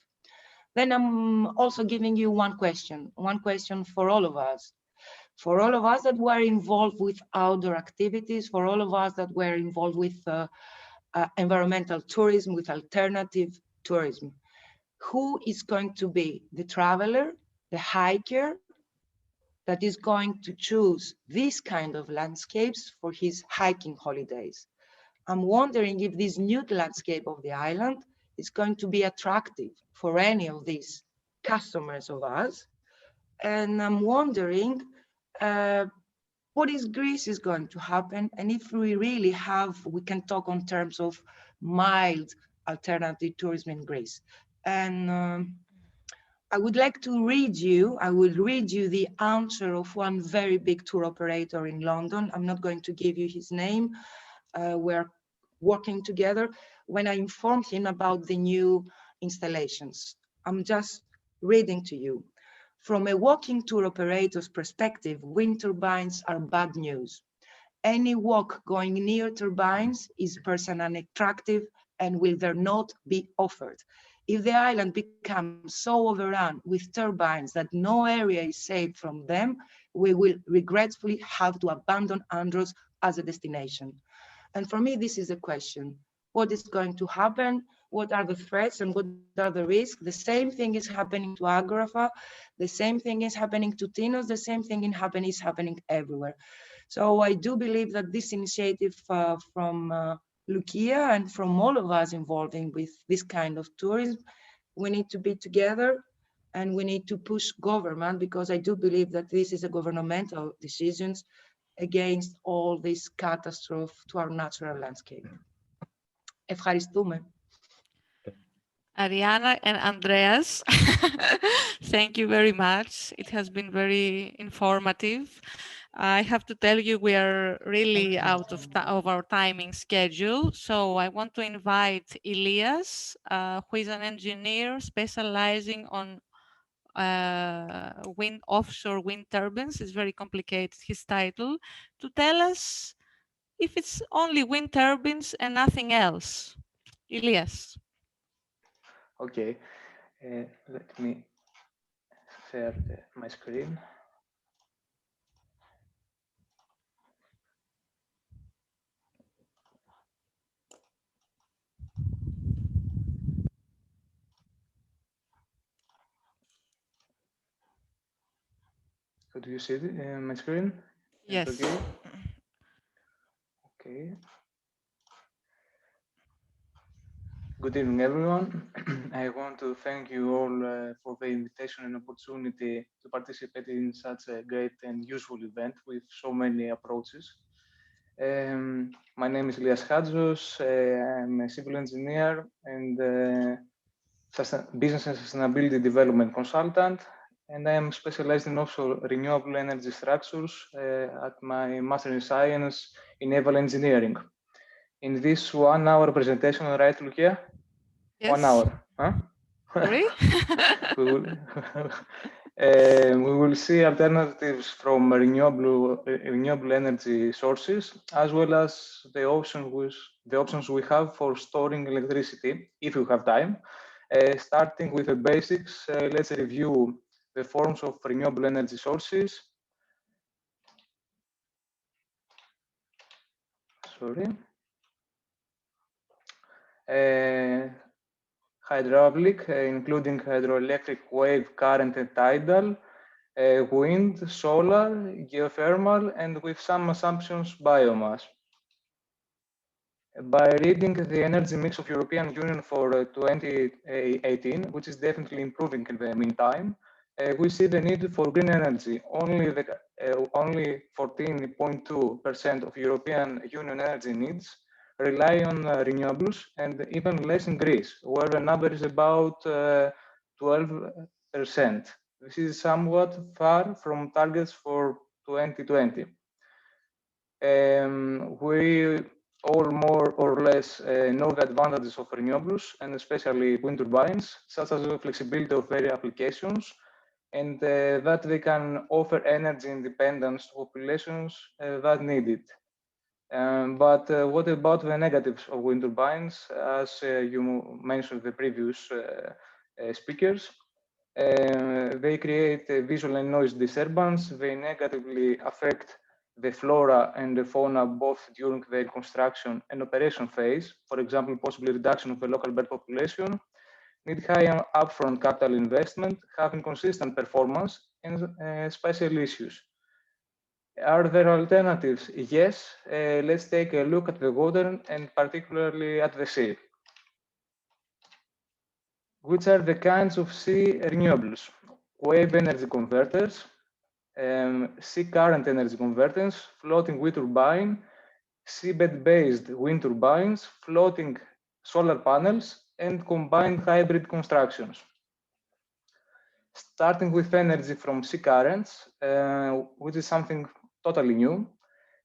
Then I'm also giving you one question for all of us. For all of us that were involved with outdoor activities, for all of us that were involved with environmental tourism, with alternative tourism, who is going to be the traveler, the hiker, that is going to choose these kind of landscapes for his hiking holidays? I'm wondering if this new landscape of the island is going to be attractive for any of these customers of us. And I'm wondering what is Greece is going to happen. And if we really we can talk on terms of mild alternative tourism in Greece. And I would like to read you the answer of one very big tour operator in London. I'm not going to give you his name. We're working together. When I informed him about the new installations, I'm just reading to you. From a walking tour operator's perspective, wind turbines are bad news. Any walk going near turbines is personally unattractive and will there not be offered. If the island becomes so overrun with turbines that no area is safe from them, we will regretfully have to abandon Andros as a destination. And for me, this is a question. What is going to happen? What are the threats and what are the risks? The same thing is happening to Agrafa. The same thing is happening to Tinos. The same thing is happening everywhere. So I do believe that this initiative from Lucia and from all of us involving with this kind of tourism, we need to be together and we need to push government, because I do believe that this is a governmental decisions against all this catastrophe to our natural landscape. Ευχαριστούμε. Ariana and Andreas, thank you very much. It has been very informative. I have to tell you, we are really out of our timing schedule. So I want to invite Elias, who is an engineer specializing on offshore wind turbines. It's very complicated, his title, to tell us if it's only wind turbines and nothing else. Elias. Okay, let me share my screen. So do you see my screen? Yes. Okay. Okay. Good evening, everyone. I want to thank you all for the invitation and opportunity to participate in such a great and useful event with so many approaches. My name is Elias Hadjos. I'm a civil engineer and business and sustainability development consultant, and I am specialized in offshore renewable energy structures at my Master in Science in Naval Engineering. In this 1 hour presentation, right, Lucia? Yes. 1 hour, huh? Sorry? We will see alternatives from renewable energy sources, as well as the options we have for storing electricity, if we have time. Starting with the basics, let's review the forms of renewable energy sources. Sorry. Hydraulic, including hydroelectric, wave, current, and tidal, wind, solar, geothermal, and with some assumptions, biomass. By reading the energy mix of European Union for 2018, which is definitely improving in the meantime, we see the need for green energy. Only 14.2% of European Union energy needs rely on renewables, and even less in Greece, where the number is about 12%. This is somewhat far from targets for 2020. We all more or less know the advantages of renewables, and especially wind turbines, such as the flexibility of their applications, and that they can offer energy independence to populations that need it. But what about the negatives of wind turbines? As you mentioned, the previous speakers, they create visual and noise disturbance. They negatively affect the flora and the fauna both during their construction and operation phase. For example, possible reduction of the local bird population. Need high upfront capital investment, having consistent performance, and special issues. Are there alternatives? Yes. Let's take a look at the water and particularly at the sea. Which are the kinds of sea renewables? Wave energy converters, sea current energy converters, floating wind turbine, seabed-based wind turbines, floating solar panels, and combined hybrid constructions. Starting with energy from sea currents, which is something totally new.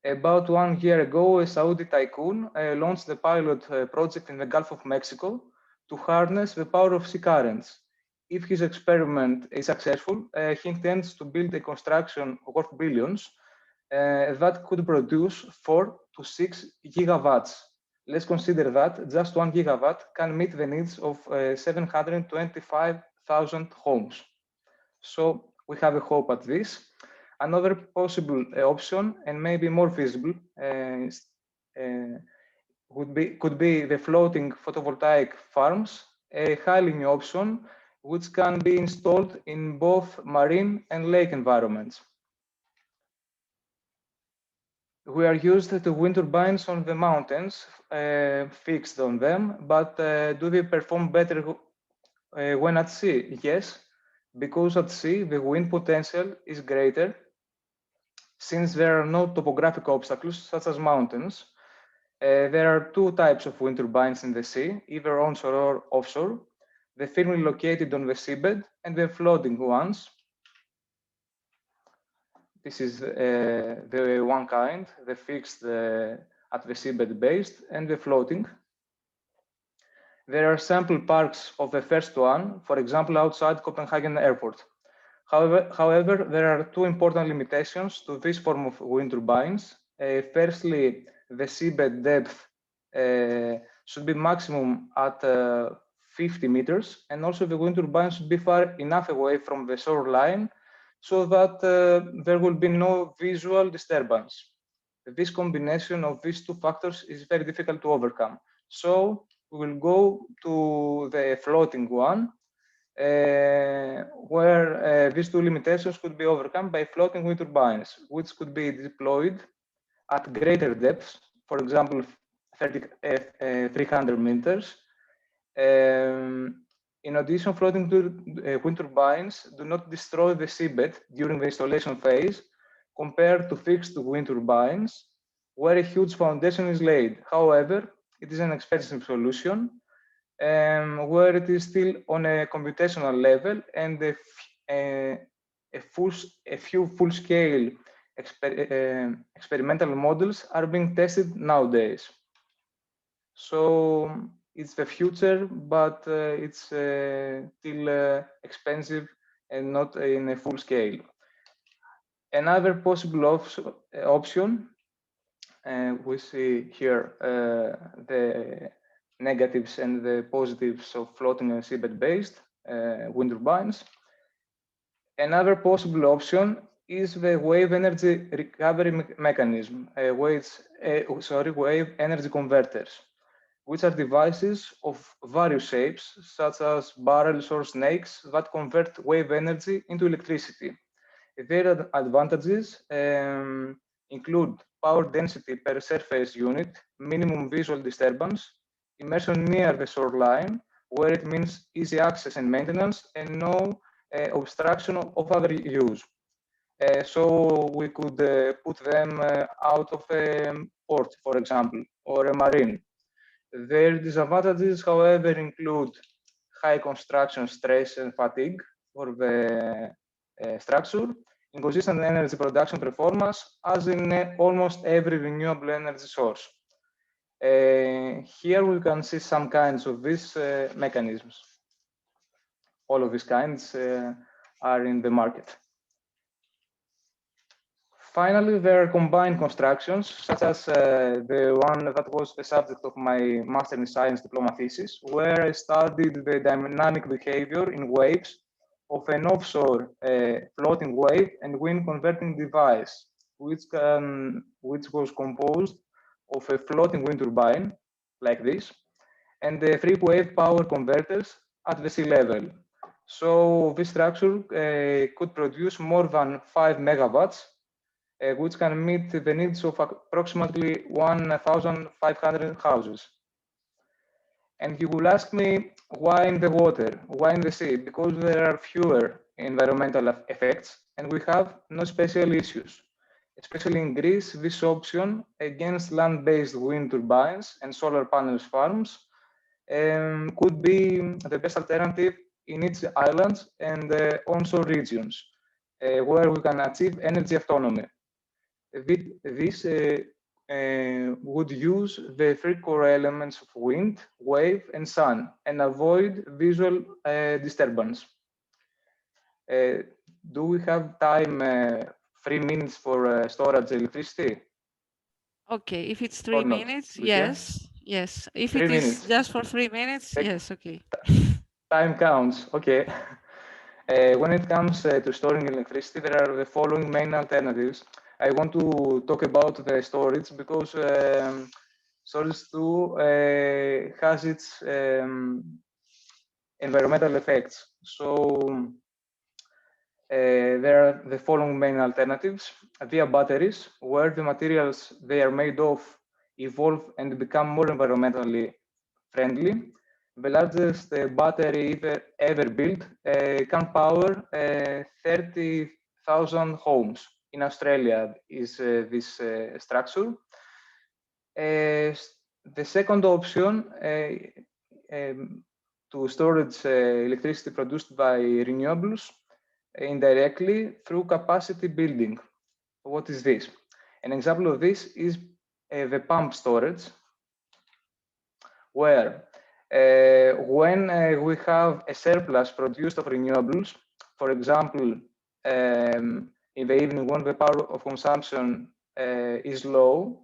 About 1 year ago, a Saudi tycoon launched the pilot project in the Gulf of Mexico to harness the power of sea currents. if his experiment is successful, he intends to build a construction worth billions that could produce 4 to 6 gigawatts. Let's consider that just 1 gigawatt can meet the needs of 725,000 homes. So we have a hope at this. Another possible option, and maybe more feasible, could be the floating photovoltaic farms, a highly new option which can be installed in both marine and lake environments. We are used to wind turbines on the mountains, fixed on them, but do they perform better when at sea? Yes, because at sea the wind potential is greater since there are no topographic obstacles such as mountains. There are two types of wind turbines in the sea, either onshore or offshore, the firmly located on the seabed and the floating ones. This is the one kind, the fixed at the seabed based, and the floating. There are sample parks of the first one, for example, outside Copenhagen Airport. However, there are two important limitations to this form of wind turbines. Firstly, the seabed depth should be maximum at 50 meters, and also the wind turbine should be far enough away from the shoreline so that there will be no visual disturbance. This combination of these two factors is very difficult to overcome. So we will go to the floating one, where these two limitations could be overcome by floating wind turbines, which could be deployed at greater depths, for example, 300 meters. In addition, floating wind turbines do not destroy the seabed during the installation phase compared to fixed wind turbines, where a huge foundation is laid. However, it is an expensive solution where it is still on a computational level, and a few full-scale experimental models are being tested nowadays. So it's the future, but it's still expensive and not in a full scale. Another possible option, we see here the negatives and the positives of floating and seabed-based wind turbines. Another possible option is the wave energy recovery mechanism, wave energy converters, which are devices of various shapes, such as barrels or snakes, that convert wave energy into electricity. Their advantages include power density per surface unit, minimum visual disturbance, immersion near the shoreline, where it means easy access and maintenance, and no obstruction of other use. So we could put them out of a port, for example, or a marine. Their disadvantages, however, include high construction stress and fatigue for the structure, inconsistent energy production performance, as in almost every renewable energy source. Here we can see some kinds of these mechanisms. All of these kinds are in the market. Finally, there are combined constructions, such as the one that was the subject of my Master in Science diploma thesis, where I studied the dynamic behavior in waves of an offshore floating wave and wind converting device, which was composed of a floating wind turbine, like this, and the three wave power converters at the sea level. So this structure could produce more than 5 megawatts, which can meet the needs of approximately 1,500 houses. And you will ask me, why in the water? Why in the sea? Because there are fewer environmental effects and we have no special issues. Especially in Greece, this option against land-based wind turbines and solar panels farms could be the best alternative in its islands and onshore regions, where we can achieve energy autonomy. This would use the three core elements of wind, wave, and sun, and avoid visual disturbance. Do we have time, 3 minutes for storage electricity? Okay, if it's Or 3 not? minutes, Lucia? yes, yes. If 3 it is minutes. just for 3 minutes, Take- yes, okay. Time counts, okay. When it comes to storing electricity, there are the following main alternatives. I want to talk about the storage because storage too has its environmental effects. So there are the following main alternatives via batteries, where the materials they are made of evolve and become more environmentally friendly. The largest battery ever built can power 30,000 homes. In Australia is this structure. The second option to storage electricity produced by renewables indirectly through capacity building. What is this? An example of this is the pump storage, where when we have a surplus produced of renewables, for example, in the evening when the power of consumption is low,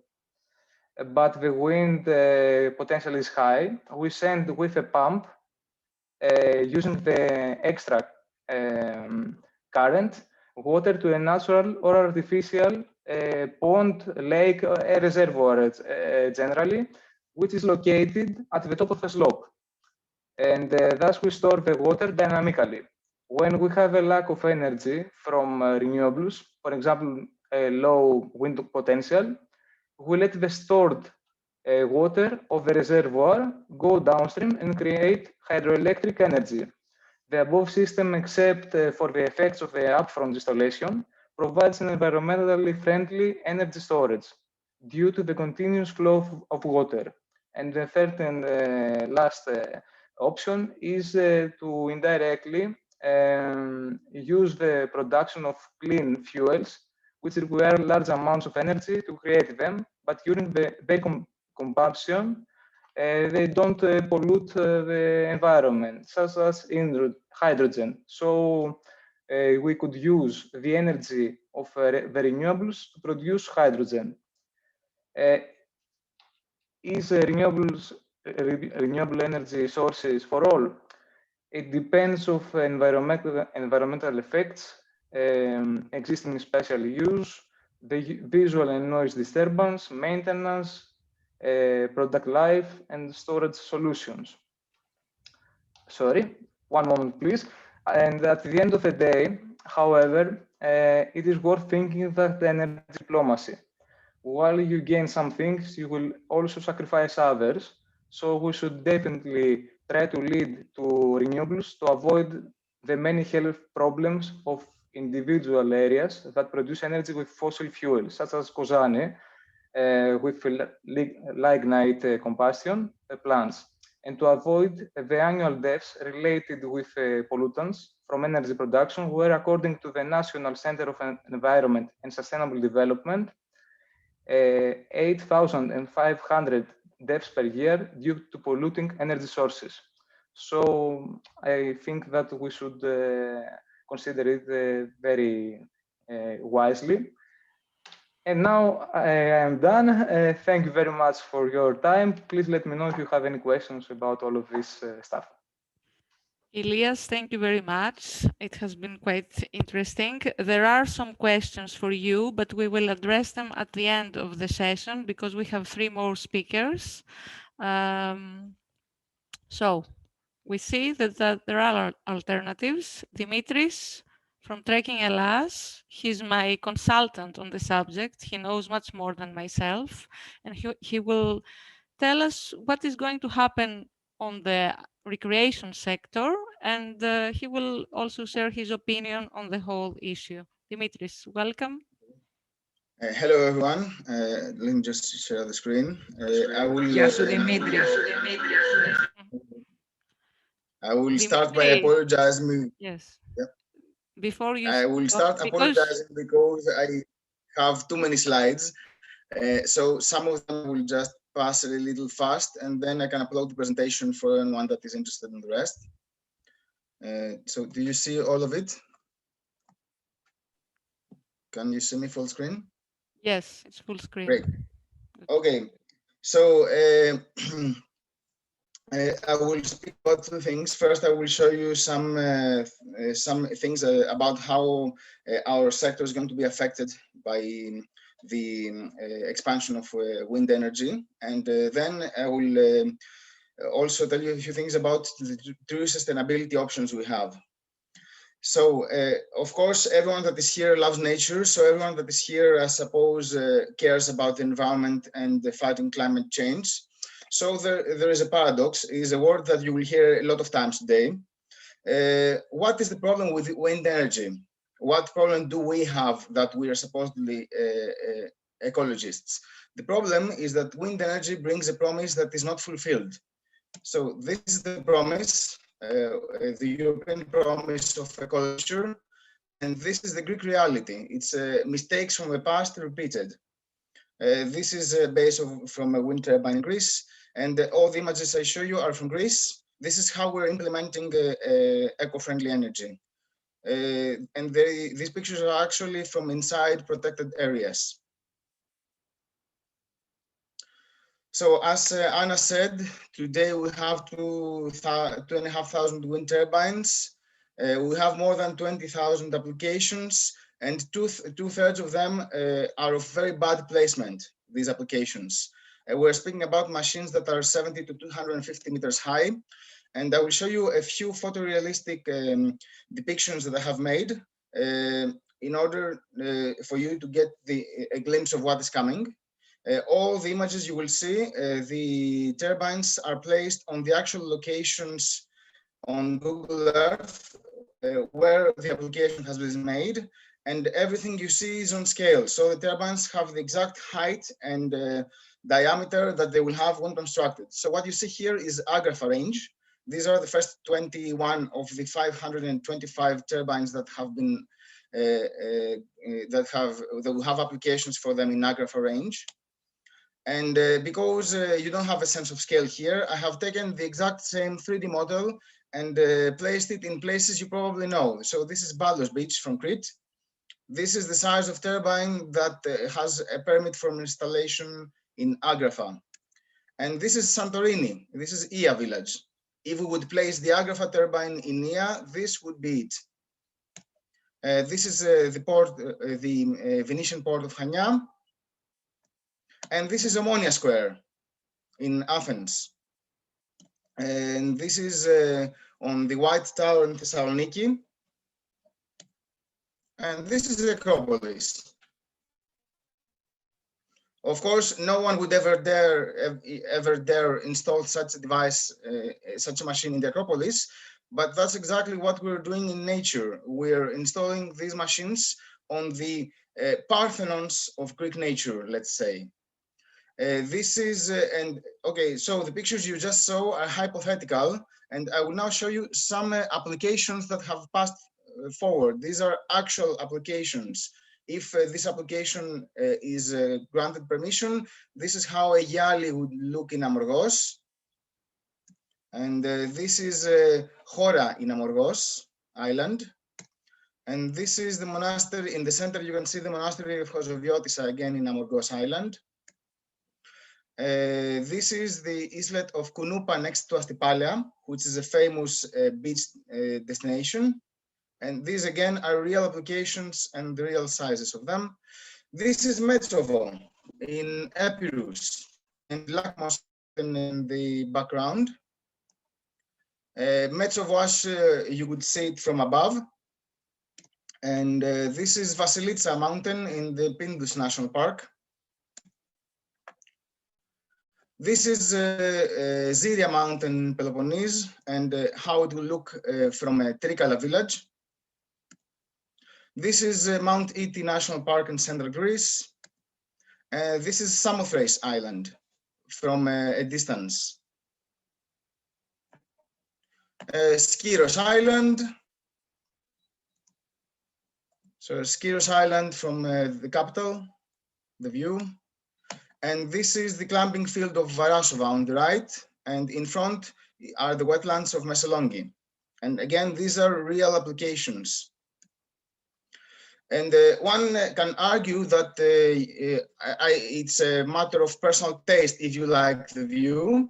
but the wind potential is high, we send with a pump using the extra current water to a natural or artificial pond, lake, a reservoir generally, which is located at the top of a slope. And thus we store the water dynamically. When we have a lack of energy from renewables, for example, a low wind potential, we let the stored water of the reservoir go downstream and create hydroelectric energy. The above system, except for the effects of the upfront installation, provides an environmentally friendly energy storage due to the continuous flow of water. And the third and last option is to indirectly use the production of clean fuels, which require large amounts of energy to create them, but during their combustion, they don't pollute the environment, such as hydrogen. So we could use the energy of the renewables to produce hydrogen. Is renewable energy sources for all? It depends of environmental effects, existing special use, the visual and noise disturbance, maintenance, product life, and storage solutions. Sorry, one moment, please. And at the end of the day, however, it is worth thinking that energy diplomacy, while you gain some things, you will also sacrifice others. So we should definitely try to lead to renewables to avoid the many health problems of individual areas that produce energy with fossil fuels, such as Kozani, with lignite combustion plants, and to avoid the annual deaths related with pollutants from energy production, where according to the National Center of Environment and Sustainable Development, 8,500 deaths per year due to polluting energy sources. So I think that we should consider it very wisely. And now I am done. Thank you very much for your time. Please let me know if you have any questions about all of this stuff. Ilias, thank you very much. It has been quite interesting. There are some questions for you, but we will address them at the end of the session because we have 3 more speakers. So we see that there are alternatives. Dimitris from Trekking Hellas, he's my consultant on the subject. He knows much more than myself, and he will tell us what is going to happen on the recreation sector, and he will also share his opinion on the whole issue. Dimitris, welcome. Hello, everyone. Let me just share the screen. I will start by apologizing. Yes. Yeah. Before you I will start apologizing because I have too many slides. So some of them will just pass a little fast, and then I can upload the presentation for anyone that is interested in the rest. So do you see all of it? Can you see me full screen? Yes, it's full screen. Great. Okay, so I will speak about two things. First, I will show you some things about how our sector is going to be affected by the expansion of wind energy, and then I will also tell you a few things about the true sustainability options we have. So, of course, everyone that is here loves nature. So everyone that is here, I suppose, cares about the environment and fighting climate change. So there is a paradox, is a word that you will hear a lot of times today. What is the problem with wind energy? What problem do we have that we are supposedly ecologists? The problem is that wind energy brings a promise that is not fulfilled. So this is the promise, the European promise of ecology, and this is the Greek reality. It's mistakes from the past repeated. This is based from a wind turbine in Greece, and all the images I show you are from Greece. This is how we're implementing eco-friendly energy. And these pictures are actually from inside protected areas. So as Anna said, today we have 2,500 wind turbines. We have more than 20,000 applications, and two-thirds of them are of very bad placement, these applications. We're speaking about machines that are 70 to 250 meters high. And I will show you a few photorealistic depictions that I have made in order for you to get a glimpse of what is coming. All the images you will see, the turbines are placed on the actual locations on Google Earth where the application has been made, and everything you see is on scale. So the turbines have the exact height and diameter that they will have when constructed. So what you see here is Agrafa range. These are the first 21 of the 525 turbines that have been that will have applications for them in Agrafa range. And because you don't have a sense of scale here, I have taken the exact same 3D model and placed it in places you probably know. So this is Baldos Beach from Crete. This is the size of turbine that has a permit for installation in Agrafa. And this is Santorini. This is Ia village. If we would place the Agrafa turbine in Ia, this would be it. This is the port, the Venetian port of Chania. And this is Omonia Square in Athens. And this is on the White Tower in Thessaloniki. And this is the Acropolis. Of course, no one would ever dare install such a device, such a machine in the Acropolis, but that's exactly what we're doing in nature. We're installing these machines on the Parthenons of Greek nature, let's say. This is, and okay, so the pictures you just saw are hypothetical, and I will now show you some applications that have passed forward. These are actual applications. If this application is granted permission, this is how a Yali would look in Amorgos. And this is Chora in Amorgos Island. And this is the monastery in the center. You can see the monastery of Chozoviotissa again in Amorgos Island. This is the islet of Kunupa next to Astypalea, which is a famous beach destination. And these again are real applications and the real sizes of them. This is Metsovo in Epirus and Lakmos in the background. Metsovo, you would see it from above. And this is Vasilitsa mountain in the Pindus National Park. This is Ziria mountain in Peloponnese and how it will look from Trikala village. This is Mount Iti National Park in central Greece. This is Samothrace Island from a distance. Skiros Island. So Skiros Island from the capital, the view. And this is the clamping field of Varasova on the right. And in front are the wetlands of Messalonki. And again, these are real applications. And one can argue that it's a matter of personal taste if you like the view,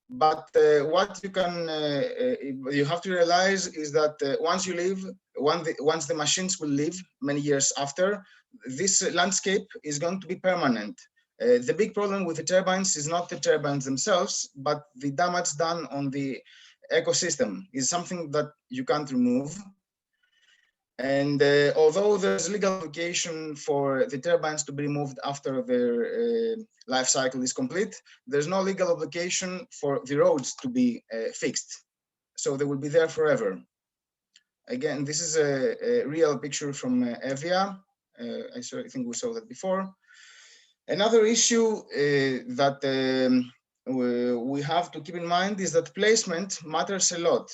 but what you have to realize is that once you leave, once the machines will leave many years after, this landscape is going to be permanent. The big problem with the turbines is not the turbines themselves, but the damage done on the ecosystem is something that you can't remove. And although there's legal obligation for the turbines to be removed after their life cycle is complete, there's no legal obligation for the roads to be fixed. So they will be there forever. Again, this is a real picture from Evia. I think we saw that before. Another issue that we have to keep in mind is that placement matters a lot.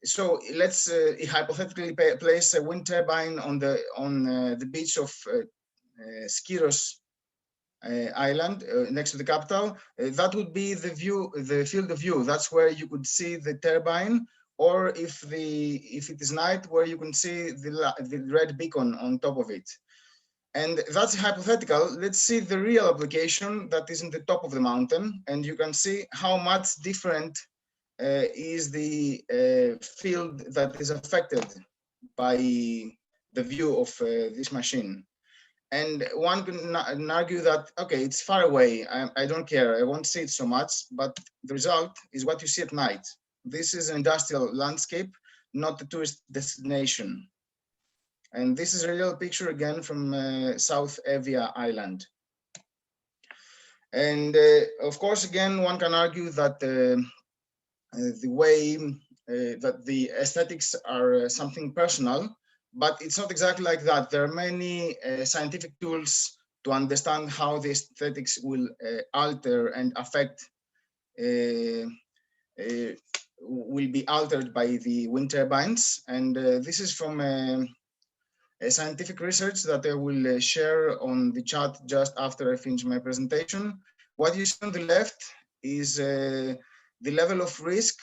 So let's hypothetically place a wind turbine on the beach of Skiros Island next to the capital. That would be the view, the field of view. That's where you could see the turbine, or if it is night, where you can see the red beacon on top of it. And that's hypothetical. Let's see the real application that is in the top of the mountain, and you can see how much different is the field that is affected by the view of this machine. And one can argue that, okay, it's far away, I don't care, I won't see it so much, but the result is what you see at night. This is an industrial landscape, not a tourist destination. And this is a real picture again from South Evia Island. And of course, again, one can argue that the way that the aesthetics are something personal, but it's not exactly like that. There are many scientific tools to understand how the aesthetics will alter and affect, will be altered by the wind turbines. And this is from a scientific research that I will share on the chat just after I finish my presentation. What you see on the left is the level of risk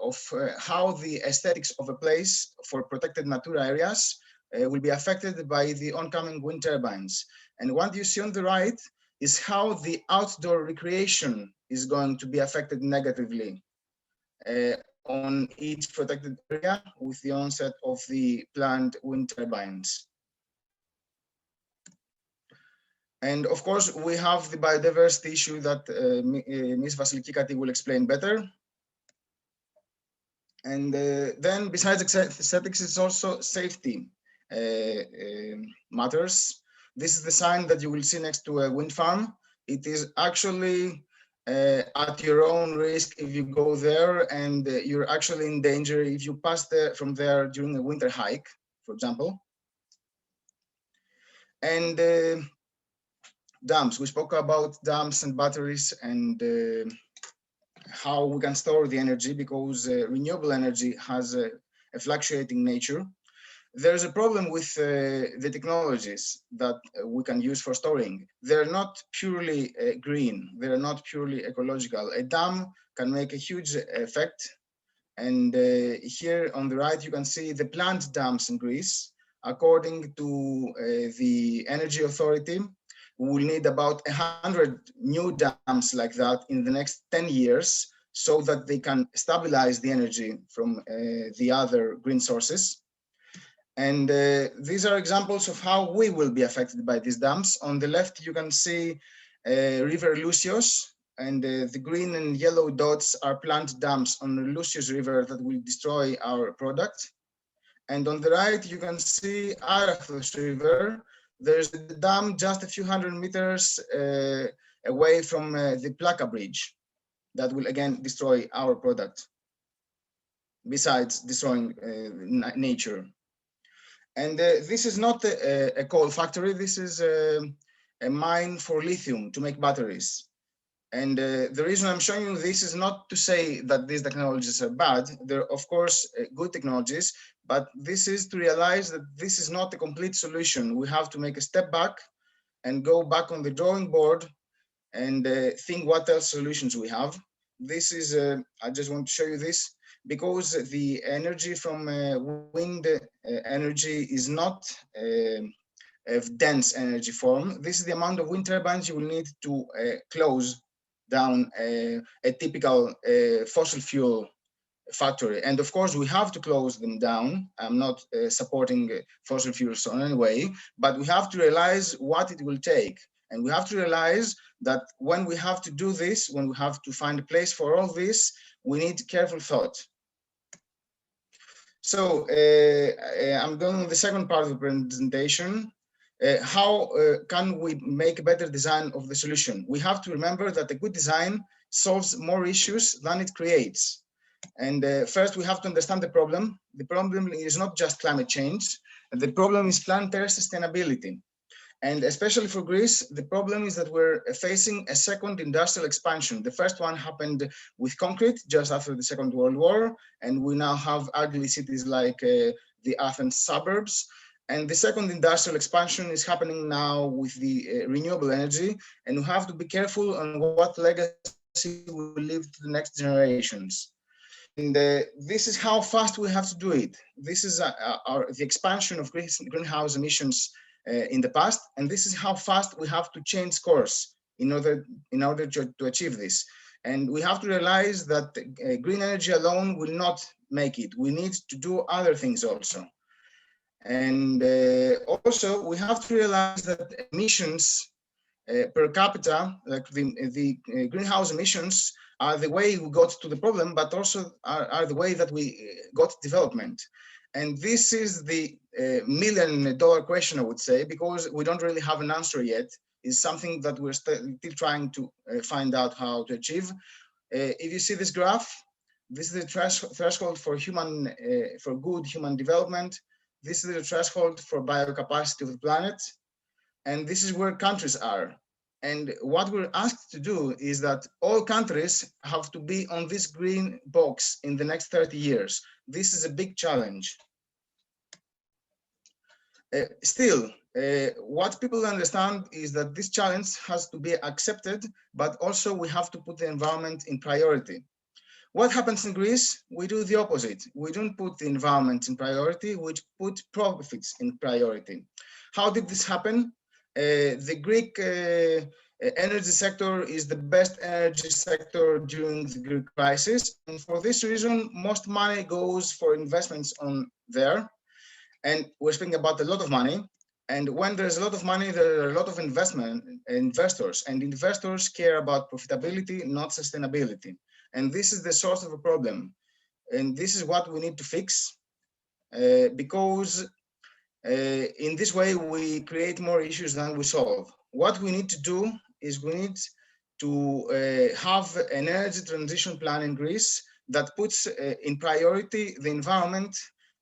of how the aesthetics of a place for protected Natura areas will be affected by the oncoming wind turbines. And what you see on the right is how the outdoor recreation is going to be affected negatively on each protected area with the onset of the planned wind turbines. And of course, we have the biodiversity issue that Ms. Vasilikikati will explain better. And then besides aesthetics, it's also safety matters. This is the sign that you will see next to a wind farm. It is actually at your own risk if you go there, and you're actually in danger if you pass from there during a winter hike, for example. And dams, we spoke about dams and batteries and how we can store the energy, because renewable energy has a fluctuating nature. There's a problem with the technologies that we can use for storing. They're not purely green, they're not purely ecological. A dam can make a huge effect. And here on the right, you can see the planned dams in Greece. According to the Energy Authority, we will need about 100 new dams like that in the next 10 years so that they can stabilize the energy from the other green sources. And these are examples of how we will be affected by these dams. On the left, you can see River Lucios, and the green and yellow dots are planned dams on the Lucios River that will destroy our product. And on the right, you can see Arathos River. There's a dam just a few hundred meters away from the Plaka Bridge that will again destroy our product, besides destroying nature. And this is not a coal factory. This is a mine for lithium to make batteries. And the reason I'm showing you this is not to say that these technologies are bad. They're, of course, good technologies, but this is to realize that this is not a complete solution. We have to make a step back and go back on the drawing board and think what else solutions we have. This is, I just want to show you this. because the energy from wind energy is not of dense energy form. This is the amount of wind turbines you will need to close down a typical fossil fuel factory. And of course, we have to close them down. I'm not supporting fossil fuels in any way, but we have to realize what it will take. And we have to realize that when we have to do this, when we have to find a place for all this, we need careful thought. So I'm going on the second part of the presentation. How can we make a better design of the solution? We have to remember that a good design solves more issues than it creates. And first, we have to understand the problem. The problem is not just climate change. The problem is planetary sustainability. And especially for Greece, the problem is that we're facing a second industrial expansion. The first one happened with concrete just after the Second World War, and we now have ugly cities like the Athens suburbs. And the second industrial expansion is happening now with the renewable energy, and we have to be careful on what legacy we leave to the next generations. And this is how fast we have to do it. This is the expansion of greenhouse emissions in the past, and this is how fast we have to change course in order to achieve this. And we have to realize that green energy alone will not make it. We need to do other things also. And also we have to realize that emissions per capita, like the greenhouse emissions, are the way we got to the problem, but also are the way that we got development. And this is the $1,000,000 question, I would say, because we don't really have an answer yet. It's something that we're still trying to find out how to achieve. If you see this graph, this is the threshold for for good human development. This is the threshold for biocapacity of the planet. And this is where countries are. And what we're asked to do is that all countries have to be on this green box in the next 30 years. This is a big challenge. Still, what people understand is that this challenge has to be accepted, but also we have to put the environment in priority. What happens in Greece? We do the opposite. We don't put the environment in priority, we put profits in priority. How did this happen? The Greek energy sector is the best energy sector during the Greek crisis. And for this reason, most money goes for investments on there. And we're speaking about a lot of money. And when there's a lot of money, there are a lot of investors, and investors care about profitability, not sustainability. And this is the source of a problem. And this is what we need to fix because in this way, we create more issues than we solve. What we need to do is we need to have an energy transition plan in Greece that puts in priority the environment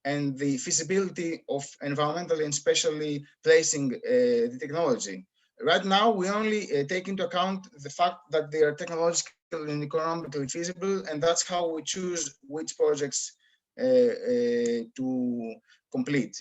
and the feasibility of environmentally and especially placing the technology. Right now, we only take into account the fact that they are technologically and economically feasible, and that's how we choose which projects to complete.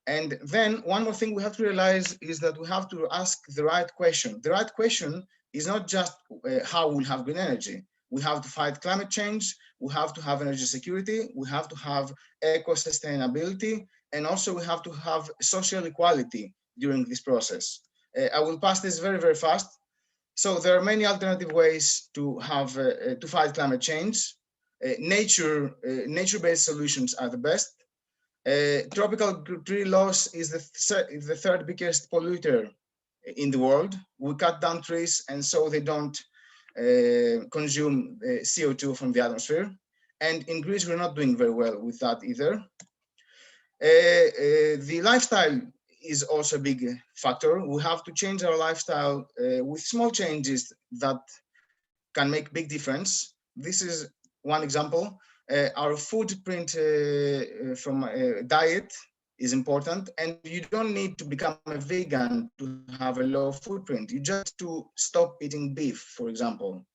And then one more thing we have to realize is that we have to ask the right question. The right question is not just how we'll have green energy. We have to fight climate change, we have to have energy security, we have to have eco-sustainability, and also we have to have social equality during this process. I will pass this very, very fast. So there are many alternative ways to have to fight climate change. Nature-based solutions are the best. Tropical tree loss is the third biggest polluter in the world. We cut down trees and so they don't consume CO2 from the atmosphere. And in Greece, we're not doing very well with that either. The lifestyle is also a big factor. We have to change our lifestyle with small changes that can make big difference. This is one example. Our footprint from diet is important, and you don't need to become a vegan to have a low footprint. You just to stop eating beef, for example.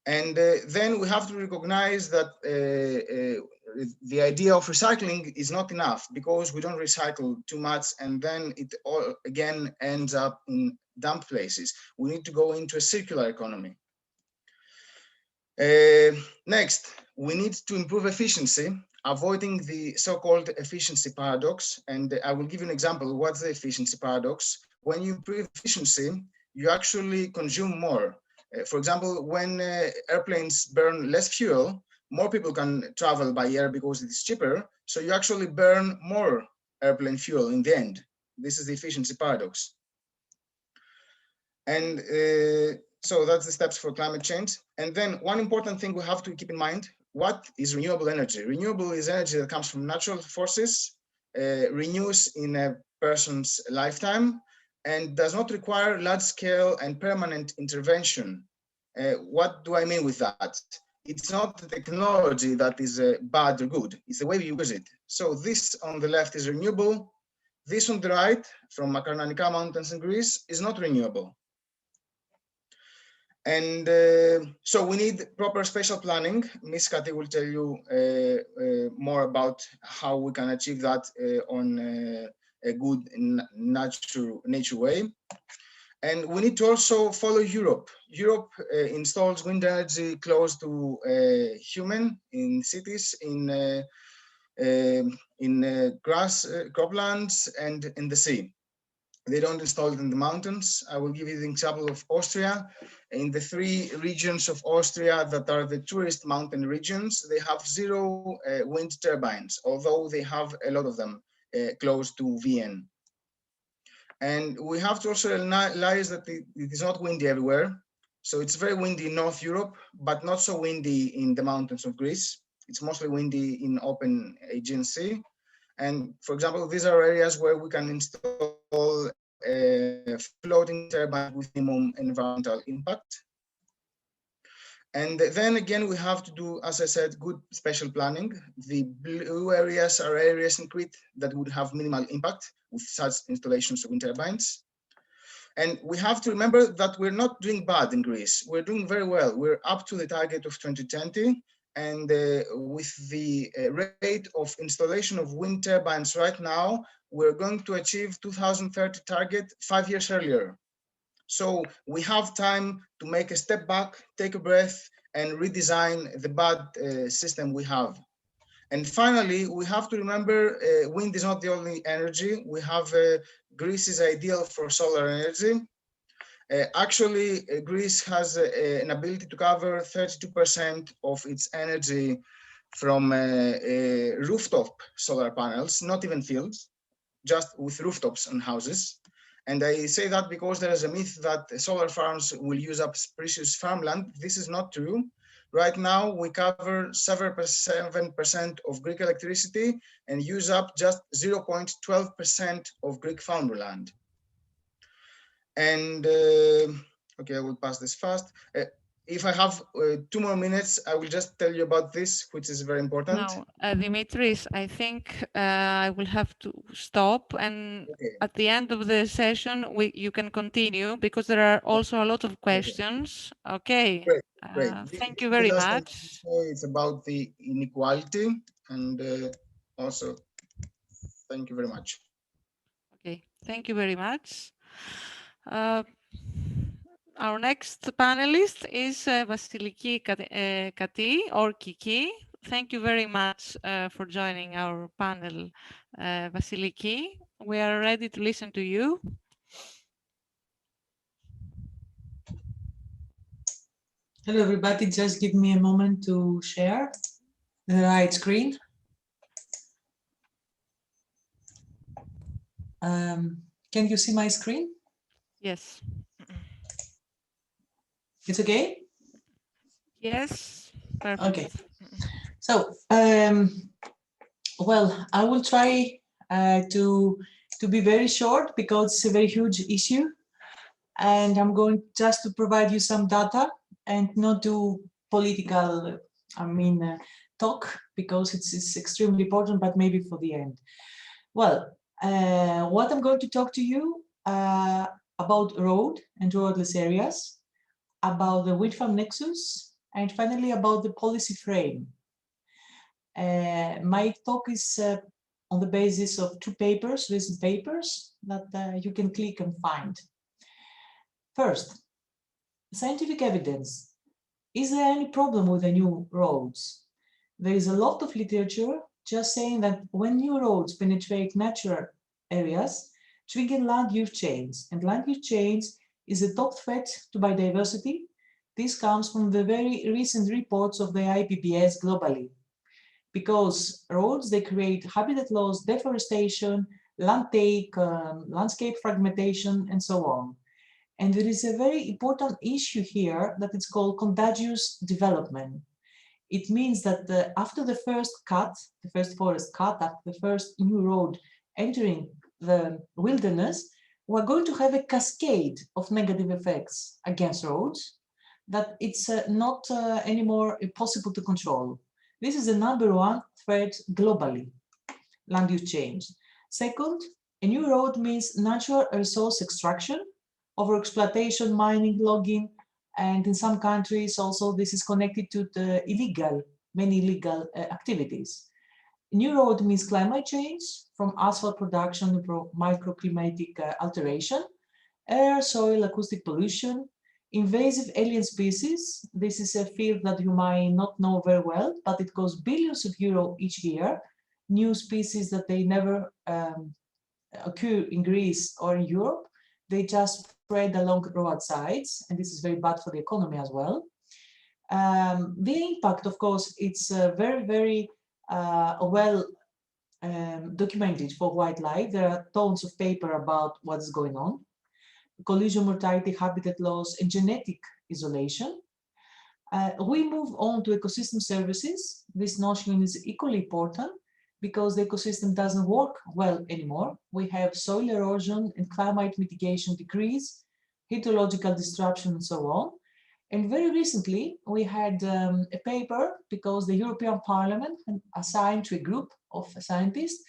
And then we have to recognize that the idea of recycling is not enough because we don't recycle too much, and then it all again ends up in dump places. We need to go into a circular economy. Next, we need to improve efficiency, avoiding the so-called efficiency paradox. And I will give you an example. What's the efficiency paradox? When you improve efficiency, you actually consume more. For example, when airplanes burn less fuel, more people can travel by air because it is cheaper. So you actually burn more airplane fuel in the end. This is the efficiency paradox. And so that's the steps for climate change. And then one important thing we have to keep in mind, what is renewable energy? Renewable is energy that comes from natural forces, renews in a person's lifetime, and does not require large-scale and permanent intervention. What do I mean with that? It's not the technology that is bad or good, it's the way we use it. So this on the left is renewable. This on the right, from Makarnanika Mountains in Greece, is not renewable. And so we need proper spatial planning. Ms. Kati will tell you more about how we can achieve that on a good nature way. And we need to also follow Europe. Europe installs wind energy close to human in cities, in grass croplands, and in the sea. They don't install it in the mountains. I will give you the example of Austria. In the 3 regions of Austria that are the tourist mountain regions, they have 0 wind turbines, although they have a lot of them close to Vienna. And we have to also realize that it is not windy everywhere. So it's very windy in North Europe, but not so windy in the mountains of Greece. It's mostly windy in open Aegean Sea. And for example, these are areas where we can install a floating turbine with minimum environmental impact. And then again, we have to do, as I said, good spatial planning. The blue areas are areas in Crete that would have minimal impact with such installations of wind turbines. And we have to remember that we're not doing bad in Greece. We're doing very well. We're up to the target of 2020. And with the rate of installation of wind turbines right now, we're going to achieve 2030 target 5 years earlier. So we have time to make a step back, take a breath, and redesign the bad system we have. And finally, we have to remember wind is not the only energy. We have Greece is ideal for solar energy. Actually, Greece has an ability to cover 32% of its energy from rooftop solar panels, not even fields, just with rooftops on houses. And I say that because there is a myth that solar farms will use up precious farmland. This is not true. Right now, we cover 7% of Greek electricity and use up just 0.12% of Greek farmland. And okay, I will pass this fast. If I have 2 more minutes, I will just tell you about this, which is very important. No, Dimitris, I think I will have to stop, and at the end of the session, you can continue because there are also a lot of questions. Okay. Great. Thank you very much. It's about the inequality, and also thank you very much. Okay, thank you very much. Our next panelist is Vasiliki Kati, or Kiki. Thank you very much for joining our panel, Vasiliki. We are ready to listen to you. Hello, everybody. Just give me a moment to share the right screen. Can you see my screen? Yes. It's okay? Yes. Perfect. Okay. So, well, I will try to be very short because it's a very huge issue. And I'm going just to provide you some data and not do political, talk, because it's extremely important, but maybe for the end. Well, what I'm going to talk to you about road and roadless areas, about the wind farm nexus, and finally about the policy frame. My talk is on the basis of 2 papers, recent papers, that you can click and find. First, scientific evidence. Is there any problem with the new roads? There is a lot of literature just saying that when new roads penetrate natural areas, trigger land use change, and land use change is a top threat to biodiversity. This comes from the very recent reports of the IPBES globally. Because roads, they create habitat loss, deforestation, land take, landscape fragmentation, and so on. And there is a very important issue here that it's called contagious development. It means that after the first cut, the first forest cut, after the first new road entering the wilderness, we're going to have a cascade of negative effects against roads that it's not anymore possible to control. This is the #1 threat globally, land use change. Second, a new road means natural resource extraction, overexploitation, mining, logging, and in some countries also this is connected to the many illegal activities. New road means climate change, from asphalt production to microclimatic alteration, air, soil, acoustic pollution, invasive alien species. This is a field that you might not know very well, but it costs billions of euros each year. New species that they never occur in Greece or in Europe. They just spread along roadsides, and this is very bad for the economy as well. The impact, of course, it's very, very well documented for wildlife. There are tons of paper about what is going on. Collision mortality, habitat loss, and genetic isolation. We move on to ecosystem services. This notion is equally important because the ecosystem doesn't work well anymore. We have soil erosion and climate mitigation decrease, hydrological disruption, and so on. And very recently, we had a paper because the European Parliament assigned to a group of scientists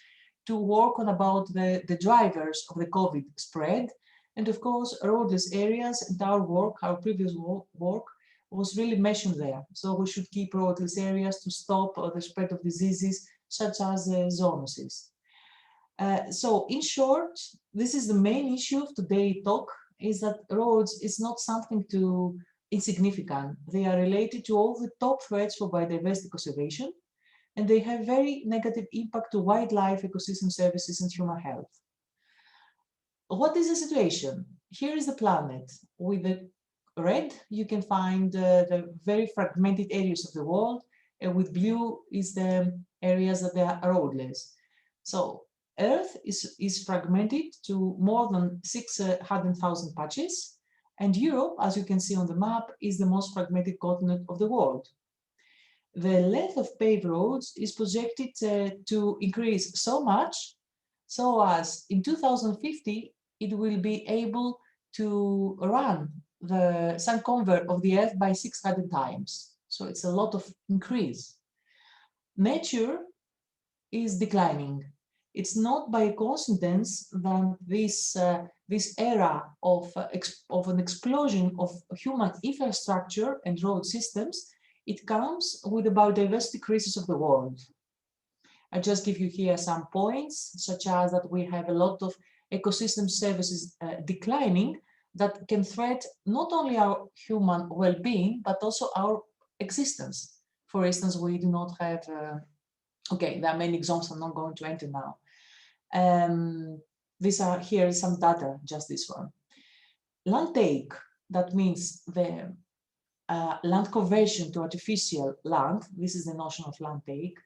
to work on about the drivers of the COVID spread. And of course, roadless areas and our previous work was really mentioned there. So we should keep roadless areas to stop the spread of diseases such as zoonosis. So in short, this is the main issue of today's talk, is that roads is not something too insignificant. They are related to all the top threats for biodiversity conservation, and they have very negative impact to wildlife, ecosystem services, and human health. What is the situation? Here is the planet. With the red, you can find the very fragmented areas of the world, and with blue is the areas that they are roadless. So Earth is fragmented to more than 600,000 patches, and Europe, as you can see on the map, is the most fragmented continent of the world. The length of paved roads is projected to increase so much so as in 2050, it will be able to run the sun convert of the Earth by 600 times. So it's a lot of increase. Nature is declining. It's not by coincidence that this era of an explosion of human infrastructure and road systems, it comes with the biodiversity crisis of the world. I just give you here some points, such as that we have a lot of ecosystem services declining that can threaten not only our human well-being, but also our existence. For instance, we do not have, okay, there are many examples I'm not going to enter now. Here is some data, just this one. Land take, that means the land conversion to artificial land. This is the notion of land take.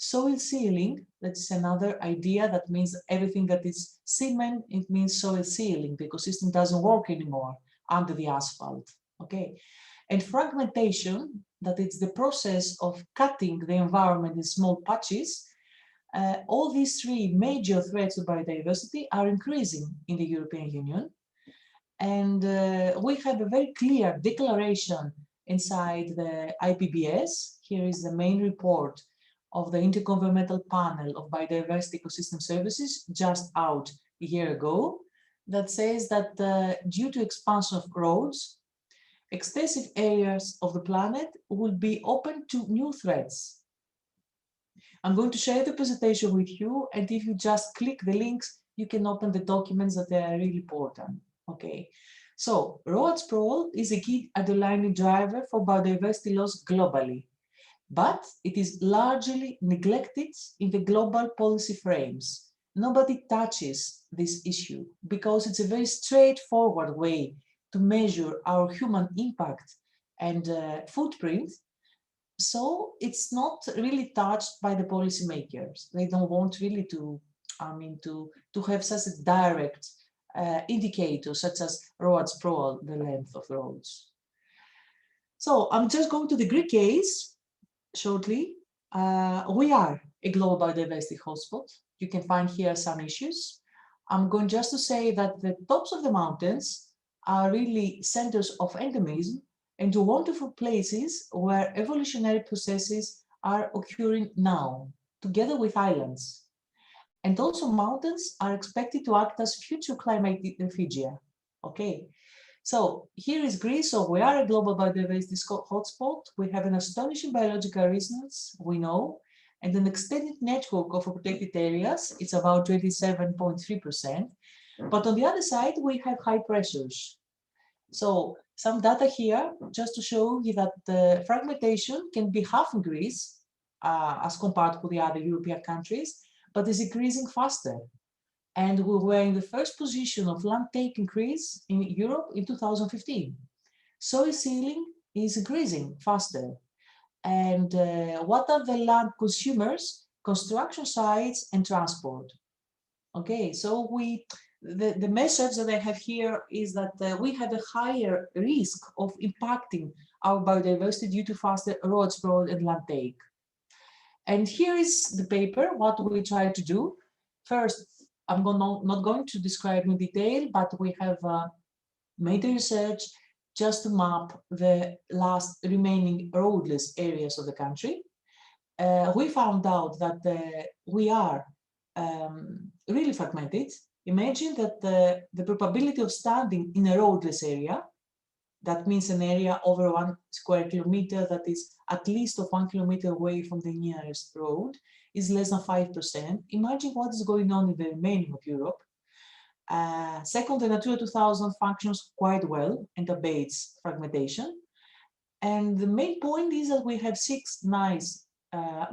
Soil sealing, that's another idea that means everything that is cement, it means soil sealing. The ecosystem doesn't work anymore under the asphalt, okay? And fragmentation, that it's the process of cutting the environment in small patches. All these three major threats to biodiversity are increasing in the European Union. And we have a very clear declaration inside the IPBES. Here is the main report of the Intergovernmental Panel of Biodiversity Ecosystem Services, just out a year ago, that says that due to expansion of roads, extensive areas of the planet will be open to new threats. I'm going to share the presentation with you, and if you just click the links, you can open the documents that are really important. Okay, So road sprawl is a key underlying driver for biodiversity loss globally, but it is largely neglected in the global policy frames. Nobody touches this issue because it's a very straightforward way to measure our human impact and footprint. So it's not really touched by the policymakers. They don't want really to have such a direct indicator, such as road sprawl, the length of roads. So I'm just going to the Greek case shortly. We are a global biodiversity hotspot. You can find here some issues. I'm going just to say that the tops of the mountains are really centers of endemism and wonderful places where evolutionary processes are occurring now, together with islands. And also mountains are expected to act as future climate refugia. Okay, so here is Greece. So we are a global biodiversity hotspot. We have an astonishing biological resonance, we know, and an extended network of protected areas. It's about 27.3%. But on the other side, we have high pressures. So some data here, just to show you that the fragmentation can be half in Greece as compared to the other European countries, but is increasing faster. And we were in the first position of land take increase in Europe in 2015. Soil sealing is increasing faster. And what are the land consumers? Construction sites and transport. Okay, so the message that I have here is that we have a higher risk of impacting our biodiversity due to faster road sprawl and land take. And here is the paper, what we try to do. First, I'm not going to describe in detail, but we have made research just to map the last remaining roadless areas of the country. We found out that we are really fragmented. Imagine that the probability of standing in a roadless area, that means an area over 1 square kilometer that is at least of 1 kilometer away from the nearest road, is less than 5%. Imagine what is going on in the remaining of Europe. Second, the Natura 2000 functions quite well and abates fragmentation. And the main point is that we have 6 nice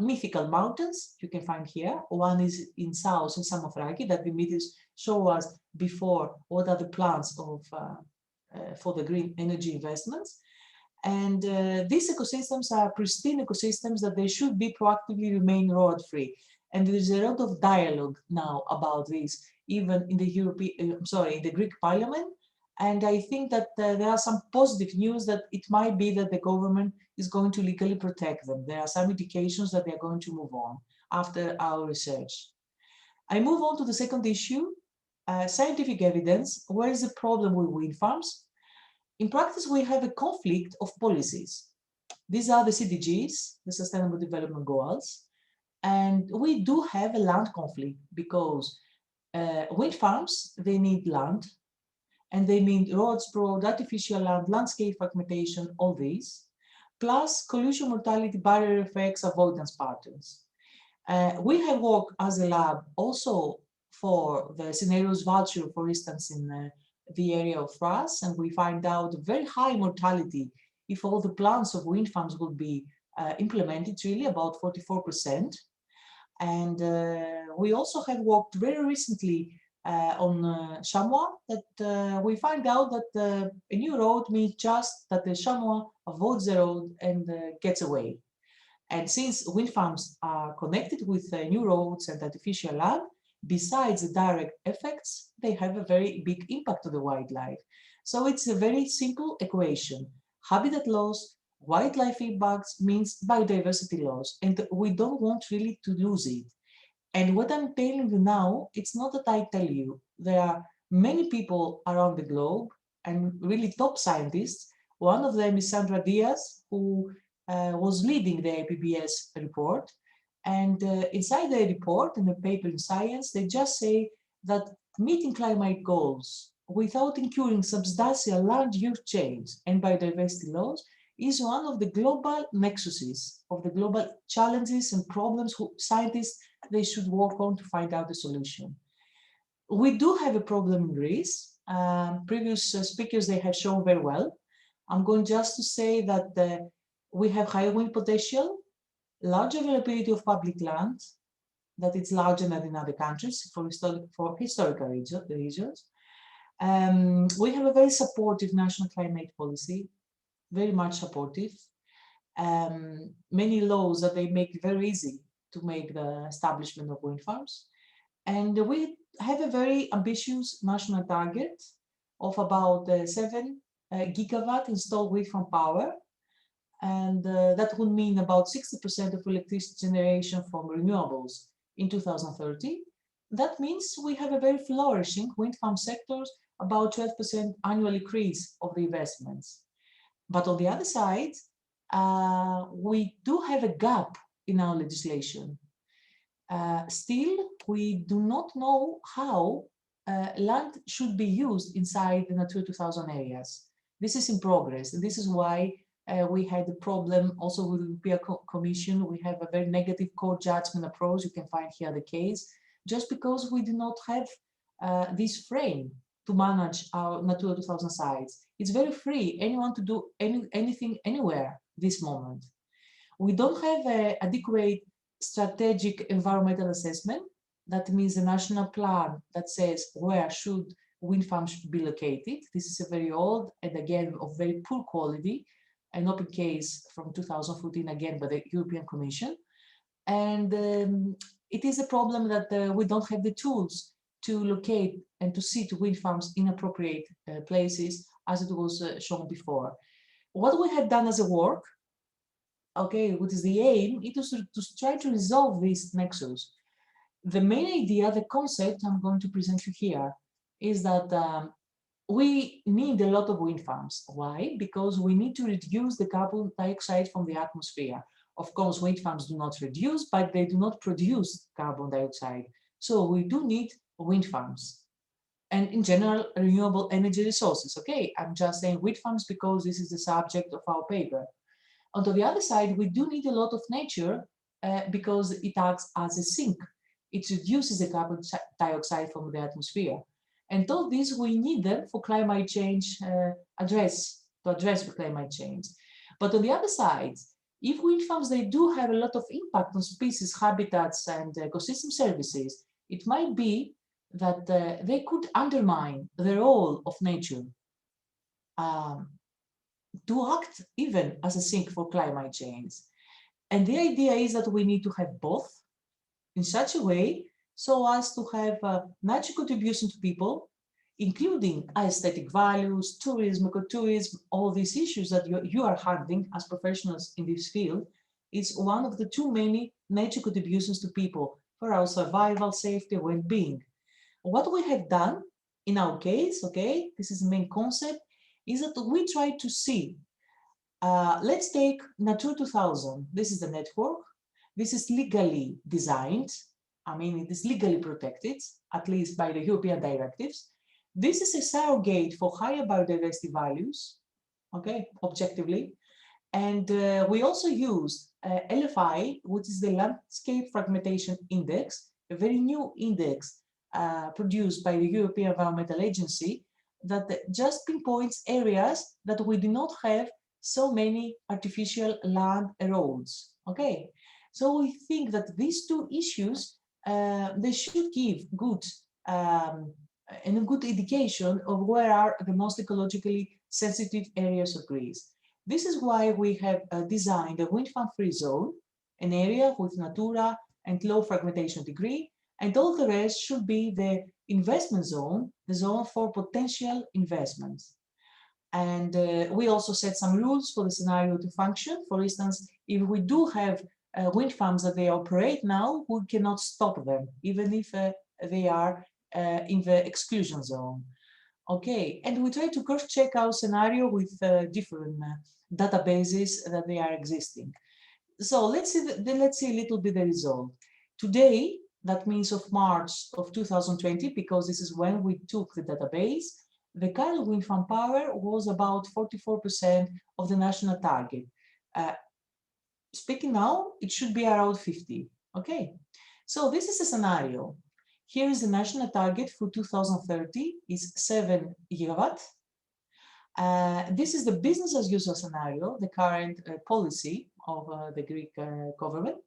mythical mountains you can find here. One is in south in Samothraki that Dimitris showed us before what are the plans of for the green energy investments. And these ecosystems are pristine ecosystems that they should be proactively remain road-free. And there is a lot of dialogue now about this, even in the in the Greek Parliament. And I think that there are some positive news that it might be that the government is going to legally protect them. There are some indications that they're going to move on after our research. I move on to the second issue, scientific evidence. Where is the problem with wind farms? In practice, we have a conflict of policies. These are the CDGs, the Sustainable Development Goals, and we do have a land conflict because wind farms, they need land, and they need road sprawl, artificial land, landscape fragmentation, all these, plus collision mortality, barrier effects, avoidance patterns. We have worked as a lab also for the scenarios vulture, for instance, in the area of Thrace, and we find out very high mortality if all the plans of wind farms would be implemented, really about 44%. And we also have worked very recently on chamois, that we find out that a new road means just that the chamois avoids the road and gets away. And since wind farms are connected with new roads and artificial land, besides the direct effects, they have a very big impact on the wildlife. So it's a very simple equation. Habitat loss, wildlife impacts means biodiversity loss, and we don't want really to lose it. And what I'm telling you now, it's not that I tell you. There are many people around the globe and really top scientists. One of them is Sandra Diaz, who was leading the IPBES report. And inside the report, in the paper in Science, they just say that meeting climate goals without incurring substantial land use change and biodiversity loss is one of the global nexuses of the global challenges and problems scientists they should work on to find out the solution. We do have a problem in Greece, Previous speakers, they have shown very well. I'm going just to say that we have high wind potential, large availability of public land, that it's larger than in other countries for historical regions. We have a very supportive national climate policy, very much supportive. Many laws that they make it very easy to make the establishment of wind farms. And we have a very ambitious national target of about 7 gigawatt installed wind farm power. And that would mean about 60% of electricity generation from renewables in 2030. That means we have a very flourishing wind farm sectors, about 12% annual increase of the investments. But on the other side, we do have a gap in our legislation. Still, we do not know how land should be used inside the Natura 2000 areas. This is in progress. This is why we had a problem also with the European Commission. We have a very negative court judgment approach. You can find here the case, just because we do not have this frame to manage our Natura 2000 sites. It's very free, anyone to do anything anywhere this moment. We don't have an adequate strategic environmental assessment. That means a national plan that says where should wind farms be located. This is a very old and again of very poor quality, an open case from 2014 again by the European Commission. And it is a problem that we don't have the tools to locate and to sit wind farms in appropriate places, as it was shown before. What we have done as a work, okay, what is the aim, it is to try to resolve this nexus. The main idea, the concept I'm going to present you here, is that we need a lot of wind farms. Why? Because we need to reduce the carbon dioxide from the atmosphere. Of course, wind farms do not reduce, but they do not produce carbon dioxide. So we do need wind farms. And in general, renewable energy resources. Okay, I'm just saying wind farms because this is the subject of our paper. On the other side, we do need a lot of nature because it acts as a sink. It reduces the carbon dioxide from the atmosphere. And all these, we need them for climate change to address climate change. But on the other side, if wind farms, they do have a lot of impact on species, habitats, and ecosystem services, it might be that they could undermine the role of nature to act even as a sink for climate change. And the idea is that we need to have both in such a way so as to have natural contribution to people, including aesthetic values, tourism, ecotourism, all these issues that you are handling as professionals in this field. Is one of the too many nature contributions to people for our survival, safety, well-being. What we have done in our case, okay, this is the main concept, is that we try to see, let's take Natura 2000. This is the network. This is legally designed. I mean, it is legally protected, at least by the European directives. This is a surrogate for higher biodiversity values, okay, objectively. And we also use LFI, which is the Landscape Fragmentation Index, a very new index produced by the European Environmental Agency that just pinpoints areas that we do not have so many artificial land roads, okay? So we think that these two issues, they should give good and a good indication of where are the most ecologically sensitive areas of Greece. This is why we have designed a wind farm free zone, an area with Natura and low fragmentation degree, and all the rest should be the investment zone, the zone for potential investments. And we also set some rules for the scenario to function. For instance, if we do have wind farms that they operate now, we cannot stop them, even if they are in the exclusion zone. Okay, and we try to cross-check our scenario with different databases that they are existing. So let's see a little bit the result. Today, that means of March of 2020, because this is when we took the database, the current wind farm power was about 44% of the national target. Speaking now, it should be around 50, okay? So this is a scenario. Here is the national target for 2030 is 7 gigawatt. This is the business as usual scenario, the current policy of the Greek government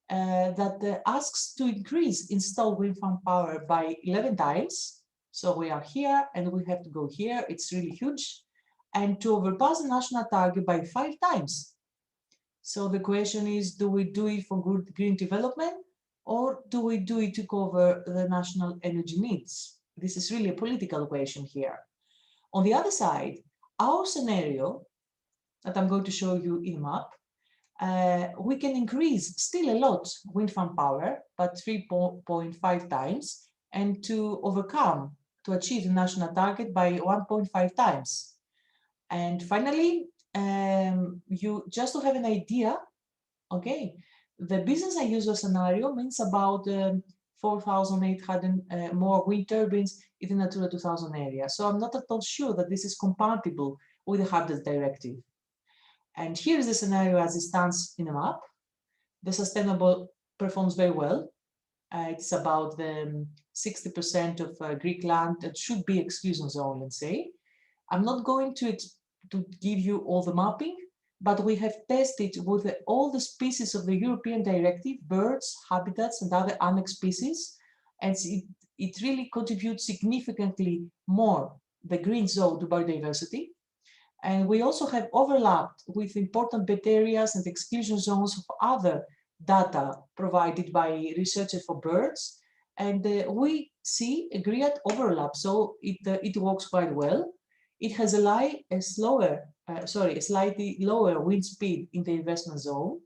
that asks to increase installed wind farm power by 11 times. So we are here and we have to go here. It's really huge. And to overpass the national target by 5 times. So the question is, do we do it for good green development or do we do it to cover the national energy needs? This is really a political question here. On the other side, our scenario that I'm going to show you in map, we can increase still a lot wind farm power, but 3.5 times, and to achieve the national target by 1.5 times. And finally, you just to have an idea, okay, the business as usual scenario means about 4,800 more wind turbines in the Natura 2000 area. So I'm not at all sure that this is compatible with the Habitat Directive. And here is the scenario as it stands in a map. The sustainable performs very well. It's about the 60% of Greek land that should be exclusion zone, let's say. I'm not going to give you all the mapping, but we have tested with all the species of the European Directive, birds, habitats, and other annex species, and it really contributes significantly more the green zone to biodiversity. And we also have overlapped with important bet areas and exclusion zones of other data provided by researchers for birds. And we see a great overlap, so it works quite well. It has a slightly lower wind speed in the investment zone.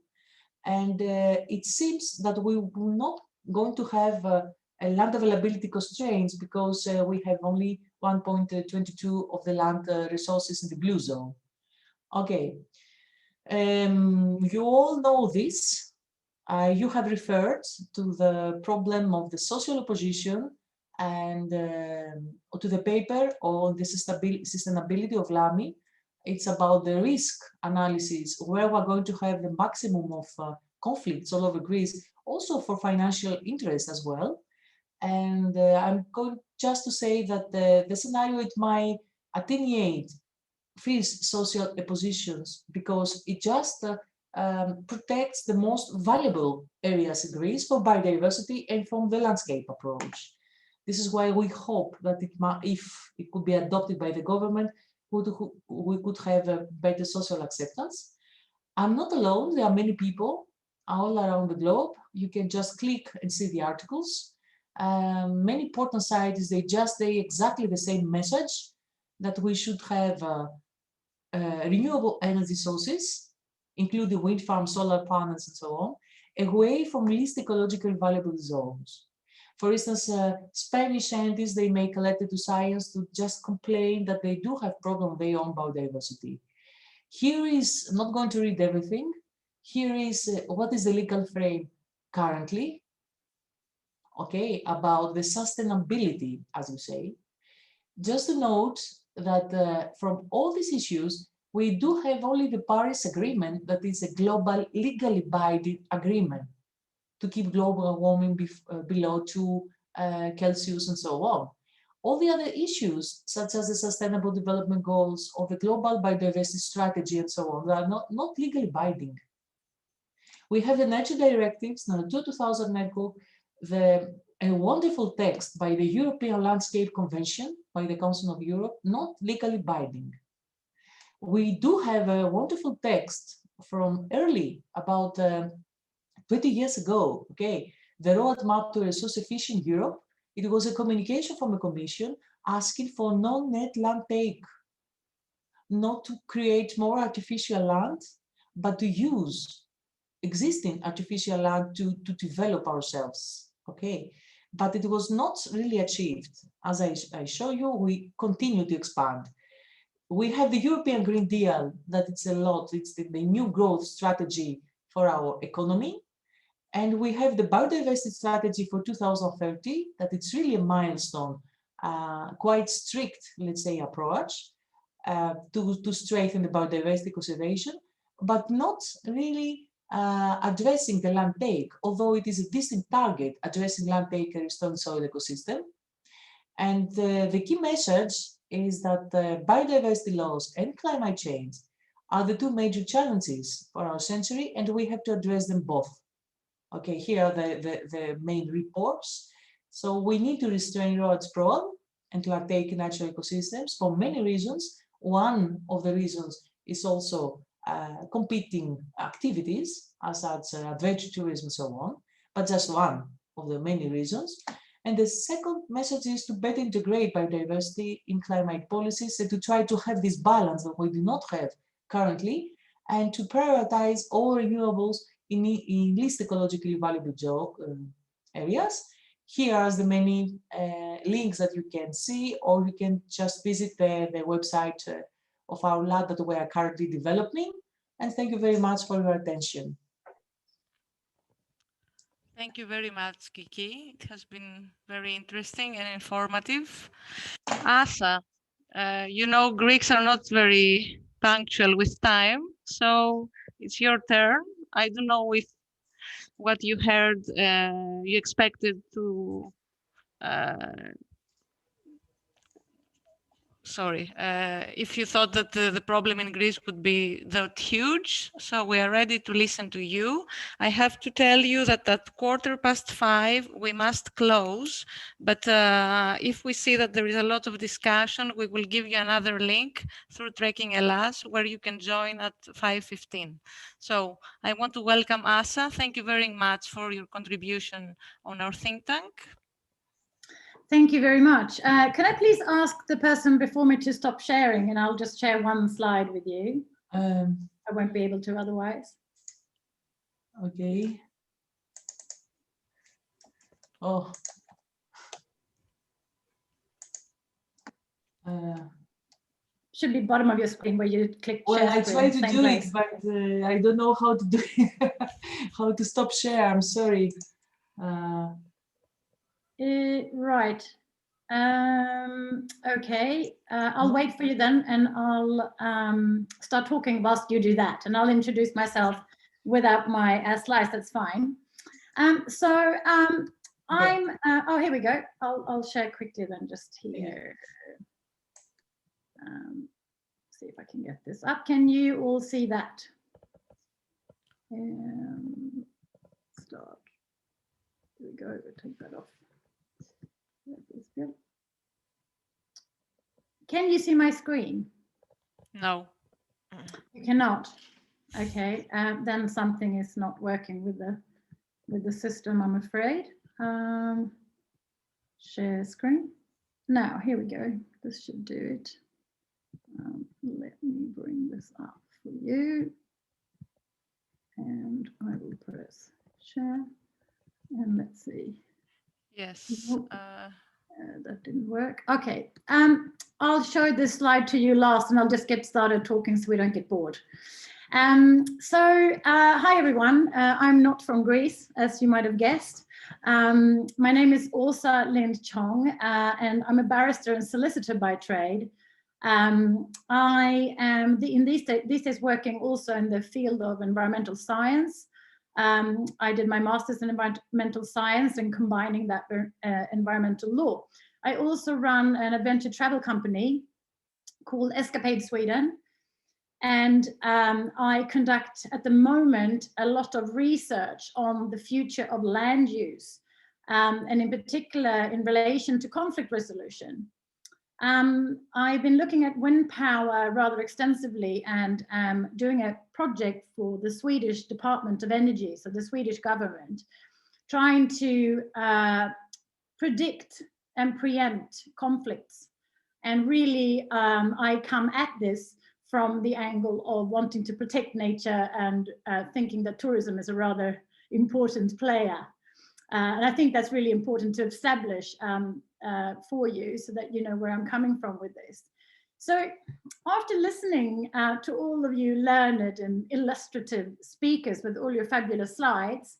And it seems that we will not going to have land availability constraints because we have only 1.22 of the land resources in the blue zone. Okay, you all know this. You have referred to the problem of the social opposition and to the paper on the sustainability of LAMI. It's about the risk analysis, where we're going to have the maximum of conflicts all over Greece, also for financial interest as well. And I'm going just to say that the scenario, it might attenuate fierce social oppositions because it just protects the most valuable areas in Greece for biodiversity and from the landscape approach. This is why we hope that if it could be adopted by the government, we could have a better social acceptance. I'm not alone. There are many people all around the globe. You can just click and see the articles. Many important sites, they say exactly the same message, that we should have renewable energy sources, including wind farms, solar panels, and so on, away from least ecologically valuable zones. For instance, Spanish scientists, they make a letter to science to just complain that they do have problems with their own biodiversity. Here is, I'm not going to read everything. Here is what is the legal frame currently, okay, about the sustainability, as you say. Just to note that from all these issues, we do have only the Paris Agreement that is a global legally binding agreement to keep global warming below 2 Celsius and so on. All the other issues, such as the Sustainable Development Goals or the Global Biodiversity Strategy and so on, they are not legally binding. We have the Nature Directives, Natura 2000 Network, a wonderful text by the European Landscape Convention, by the Council of Europe, not legally binding. We do have a wonderful text from early, about 20 years ago, okay, the roadmap to a resource-efficient Europe. It was a communication from a commission asking for non-net land take, not to create more artificial land, but to use existing artificial land to develop ourselves, okay? But it was not really achieved. As I show you, we continue to expand. We have the European Green Deal, that it's the new growth strategy for our economy. And we have the biodiversity strategy for 2030, that it's really a milestone, quite strict, let's say, approach to strengthen the biodiversity conservation, but not really addressing the land take, although it is a distinct target, addressing land take and restoring soil ecosystem. And the key message is that biodiversity loss and climate change are the two major challenges for our century, and we have to address them both. Okay, here are the main reports. So we need to restrain road sprawl and to uptake natural ecosystems for many reasons. One of the reasons is also competing activities, as such adventure tourism and so on, but just one of the many reasons. And the second message is to better integrate biodiversity in climate policies and to try to have this balance that we do not have currently, and to prioritize all renewables in least ecologically valuable areas. Here are the many links that you can see, or you can just visit the website of our lab that we are currently developing. And thank you very much for your attention. Thank you very much, Kiki. It has been very interesting and informative. Asa, you know, Greeks are not very punctual with time, so it's your turn. I don't know if what you heard you expected to if you thought that the problem in Greece would be that huge. So we are ready to listen to you. I have to tell you that at 5:15 we must close, but if we see that there is a lot of discussion, we will give you another link through Trekking Hellas where you can join at 5:15. So I want to welcome Asa. Thank you very much for your contribution on our think tank. Thank you very much. Can I please ask the person before me to stop sharing, and I'll just share one slide with you. I won't be able to otherwise. Okay. Oh. Should be bottom of your screen where you click share. Well, I try to do it, but I don't know how to do it. How to stop share. I'm sorry. Right. Okay. I'll wait for you then, and I'll start talking whilst you do that, and I'll introduce myself without my slides. That's fine. I'm. Oh, here we go. I'll share quickly then, just here. See if I can get this up. Can you all see that? Start. Here we go. We'll take that off. Good. Can you see my screen? No. You cannot. Okay, then something is not working with the system, I'm afraid. Share screen. Now, here we go. This should do it. Let me bring this up for you. And I will press share. And let's see. Yes. That didn't work. Okay. I'll show this slide to you last, and I'll just get started talking so we don't get bored. Hi everyone. I'm not from Greece, as you might have guessed. My name is Åsa Lind Chong, and I'm a barrister and solicitor by trade. I am these days working also in the field of environmental science. I did my master's in environmental science and combining that with environmental law. I also run an adventure travel company called Escapade Sweden. And I conduct at the moment a lot of research on the future of land use, and in particular in relation to conflict resolution. I've been looking at wind power rather extensively, and doing a project for the Swedish Department of Energy, so the Swedish government, trying to predict and preempt conflicts. And really, I come at this from the angle of wanting to protect nature and thinking that tourism is a rather important player. And I think that's really important to establish for you so that you know where I'm coming from with this. So after listening to all of you learned and illustrative speakers with all your fabulous slides,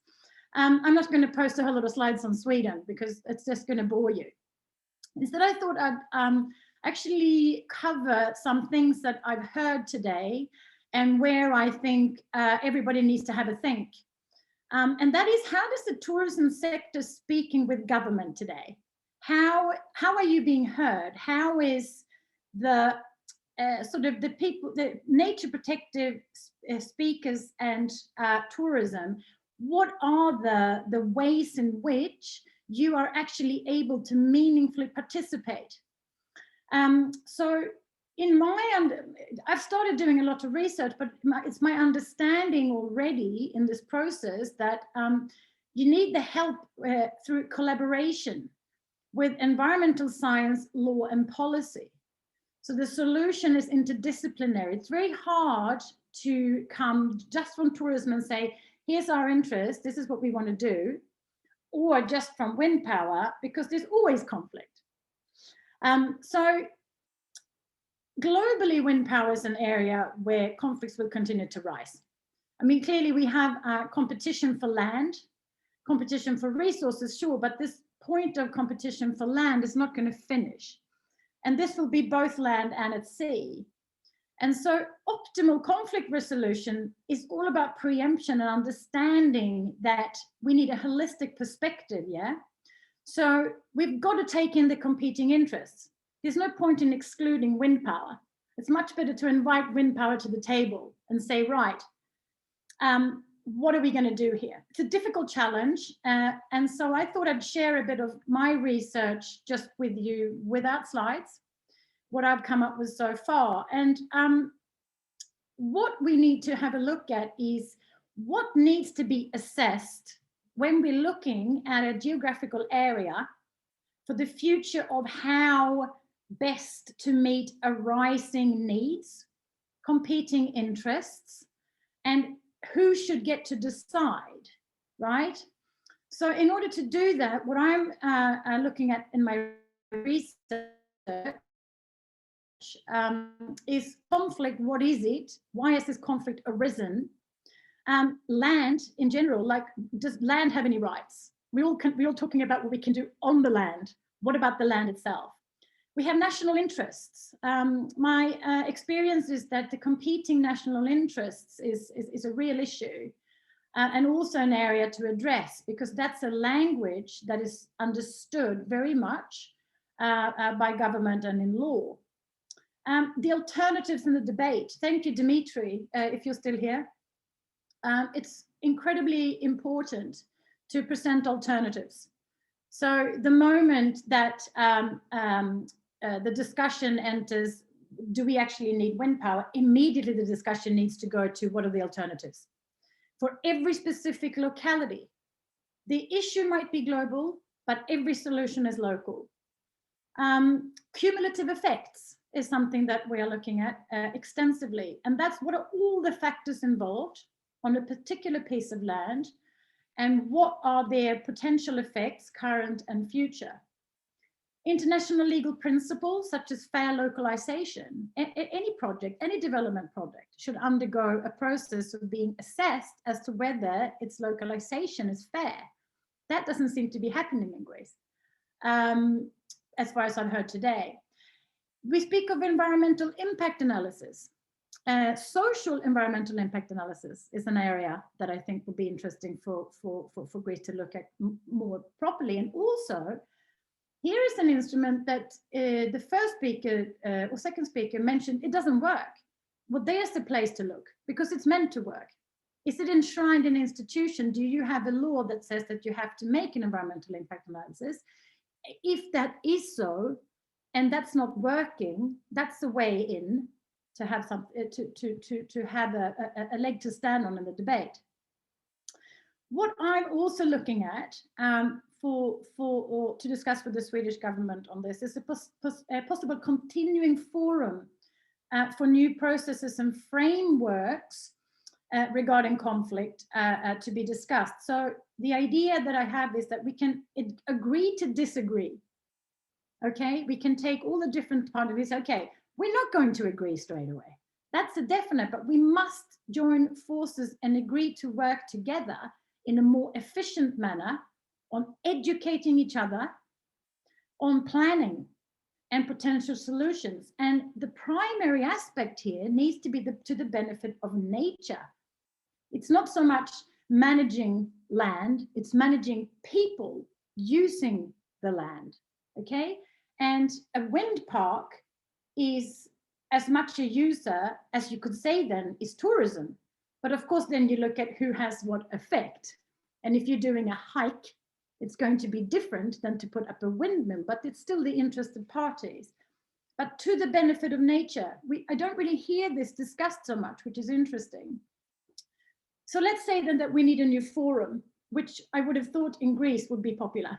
I'm not going to post a whole lot of slides on Sweden because it's just going to bore you. Instead, I thought I'd actually cover some things that I've heard today and where I think everybody needs to have a think. And that is, how does the tourism sector speaking with government today? How are you being heard? How is the sort of the people, the nature protective speakers and tourism, what are the ways in which you are actually able to meaningfully participate? So I've started doing a lot of research, but it's my understanding already in this process that you need the help through collaboration with environmental science, law, and policy. So the solution is interdisciplinary. It's very hard to come just from tourism and say, here's our interest, this is what we want to do, or just from wind power, because there's always conflict. So globally, wind power is an area where conflicts will continue to rise. I mean, clearly we have competition for land, competition for resources, sure, but this point of competition for land is not going to finish. And this will be both land and at sea. And so optimal conflict resolution is all about preemption and understanding that we need a holistic perspective, yeah? So we've got to take in the competing interests. There's no point in excluding wind power. It's much better to invite wind power to the table and say, right, what are we going to do here? It's a difficult challenge. And so I thought I'd share a bit of my research just with you without slides, what I've come up with so far. And what we need to have a look at is what needs to be assessed when we're looking at a geographical area for the future of how best to meet arising needs, competing interests, and who should get to decide, right? So in order to do that, what I'm looking at in my research is conflict. What is it? Why has this conflict arisen? Land in general, like, does land have any rights? We're all talking about what we can do on the land. What about the land itself? We have national interests. My experience is that the competing national interests is a real issue, and also an area to address, because that's a language that is understood very much by government and in law. The alternatives in the debate. Thank you, Dimitri, if you're still here. It's incredibly important to present alternatives. So the moment that the discussion enters, do we actually need wind power? Immediately the discussion needs to go to what are the alternatives? For every specific locality, the issue might be global, but every solution is local. Cumulative effects is something that we are looking at extensively. And that's what are all the factors involved on a particular piece of land, and what are their potential effects, current and future. International legal principles such as fair localization. Any project, any development project should undergo a process of being assessed as to whether its localization is fair. That doesn't seem to be happening in Greece, as far as I've heard today. We speak of environmental impact analysis. Social environmental impact analysis is an area that I think would be interesting for Greece to look at more properly. And also, here is an instrument that the first speaker or second speaker mentioned, it doesn't work. Well, there's the place to look, because it's meant to work. Is it enshrined in an institution? Do you have a law that says that you have to make an environmental impact analysis? If that is so, and that's not working, that's the way in to have some to have a leg to stand on in the debate. What I'm also looking at or to discuss with the Swedish government on this is a possible continuing forum for new processes and frameworks regarding conflict to be discussed. So the idea that I have is that we can agree to disagree. Okay, we can take all the different part of this. Okay, we're not going to agree straight away. That's a definite, but we must join forces and agree to work together in a more efficient manner on educating each other, on planning, and potential solutions. And the primary aspect here needs to be to the benefit of nature. It's not so much managing land, it's managing people using the land, okay? And a wind park is as much a user as you could say then is tourism. But of course, then you look at who has what effect. And if you're doing a hike, it's going to be different than to put up a windmill, but it's still the interested parties. But to the benefit of nature, I don't really hear this discussed so much, which is interesting. So let's say then that we need a new forum, which I would have thought in Greece would be popular,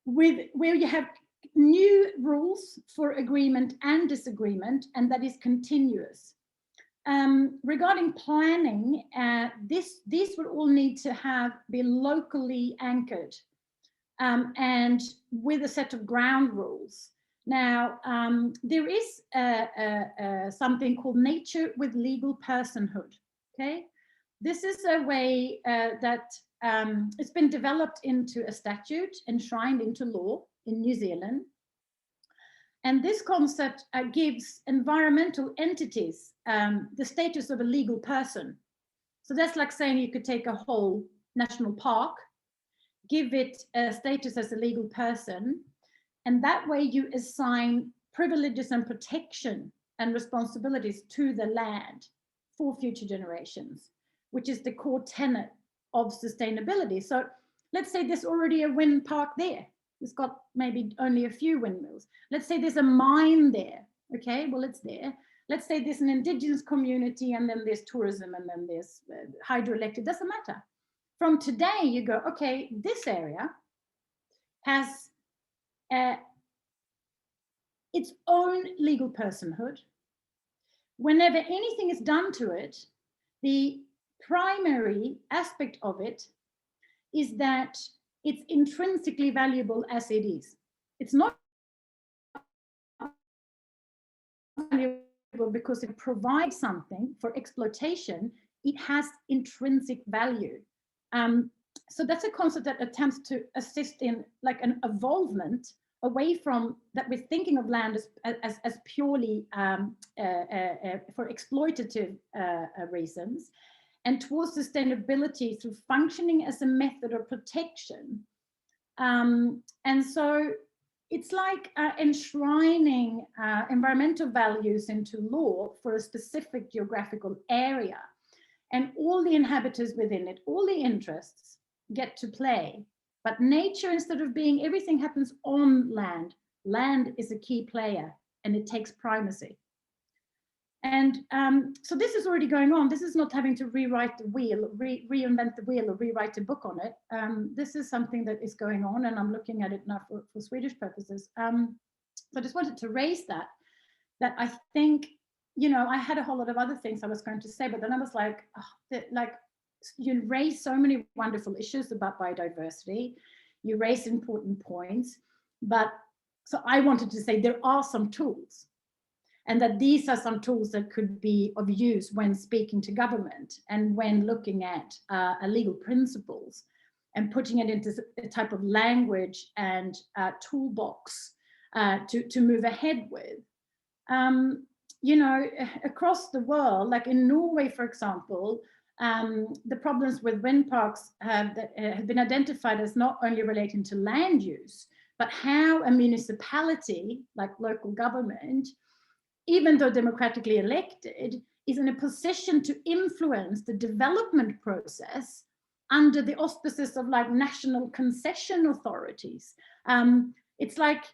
where you have new rules for agreement and disagreement, and that is continuous. Regarding planning, these would all need to be locally anchored and with a set of ground rules. Now, there is something called nature with legal personhood, okay? This is a way that it's been developed into a statute, enshrined into law in New Zealand. And this concept gives environmental entities the status of a legal person. So that's like saying you could take a whole national park, give it a status as a legal person, and that way you assign privileges and protection and responsibilities to the land for future generations, which is the core tenet of sustainability. So let's say there's already a wind park there. It's got maybe only a few windmills. Let's say there's a mine there. Okay, well, it's there. Let's say there's an indigenous community, and then there's tourism, and then there's hydroelectric. Doesn't matter. From today, you go, okay, this area has its own legal personhood. Whenever anything is done to it, the primary aspect of it is that it's intrinsically valuable as it is. It's not valuable because it provides something for exploitation. It has intrinsic value. So that's a concept that attempts to assist in like an evolvement away from that we're thinking of land as purely for exploitative reasons, and towards sustainability through functioning as a method of protection. And so it's like enshrining environmental values into law for a specific geographical area. And all the inhabitants within it, all the interests get to play. But nature, instead of being everything happens on land, land is a key player and it takes primacy. And so this is already going on. This is not having to rewrite the wheel, reinvent the wheel or rewrite a book on it. This is something that is going on, and I'm looking at it now for Swedish purposes. So I just wanted to raise that I think, you know, I had a whole lot of other things I was going to say, but then I was like, oh, you raise so many wonderful issues about biodiversity. You raise important points, but so I wanted to say there are some tools, and that these are some tools that could be of use when speaking to government and when looking at legal principles and putting it into a type of language and toolbox to move ahead with. You know, across the world, like in Norway, for example, the problems with wind parks have been identified as not only relating to land use, but how a municipality, like local government, even though democratically elected, is in a position to influence the development process under the auspices of like national concession authorities. It's like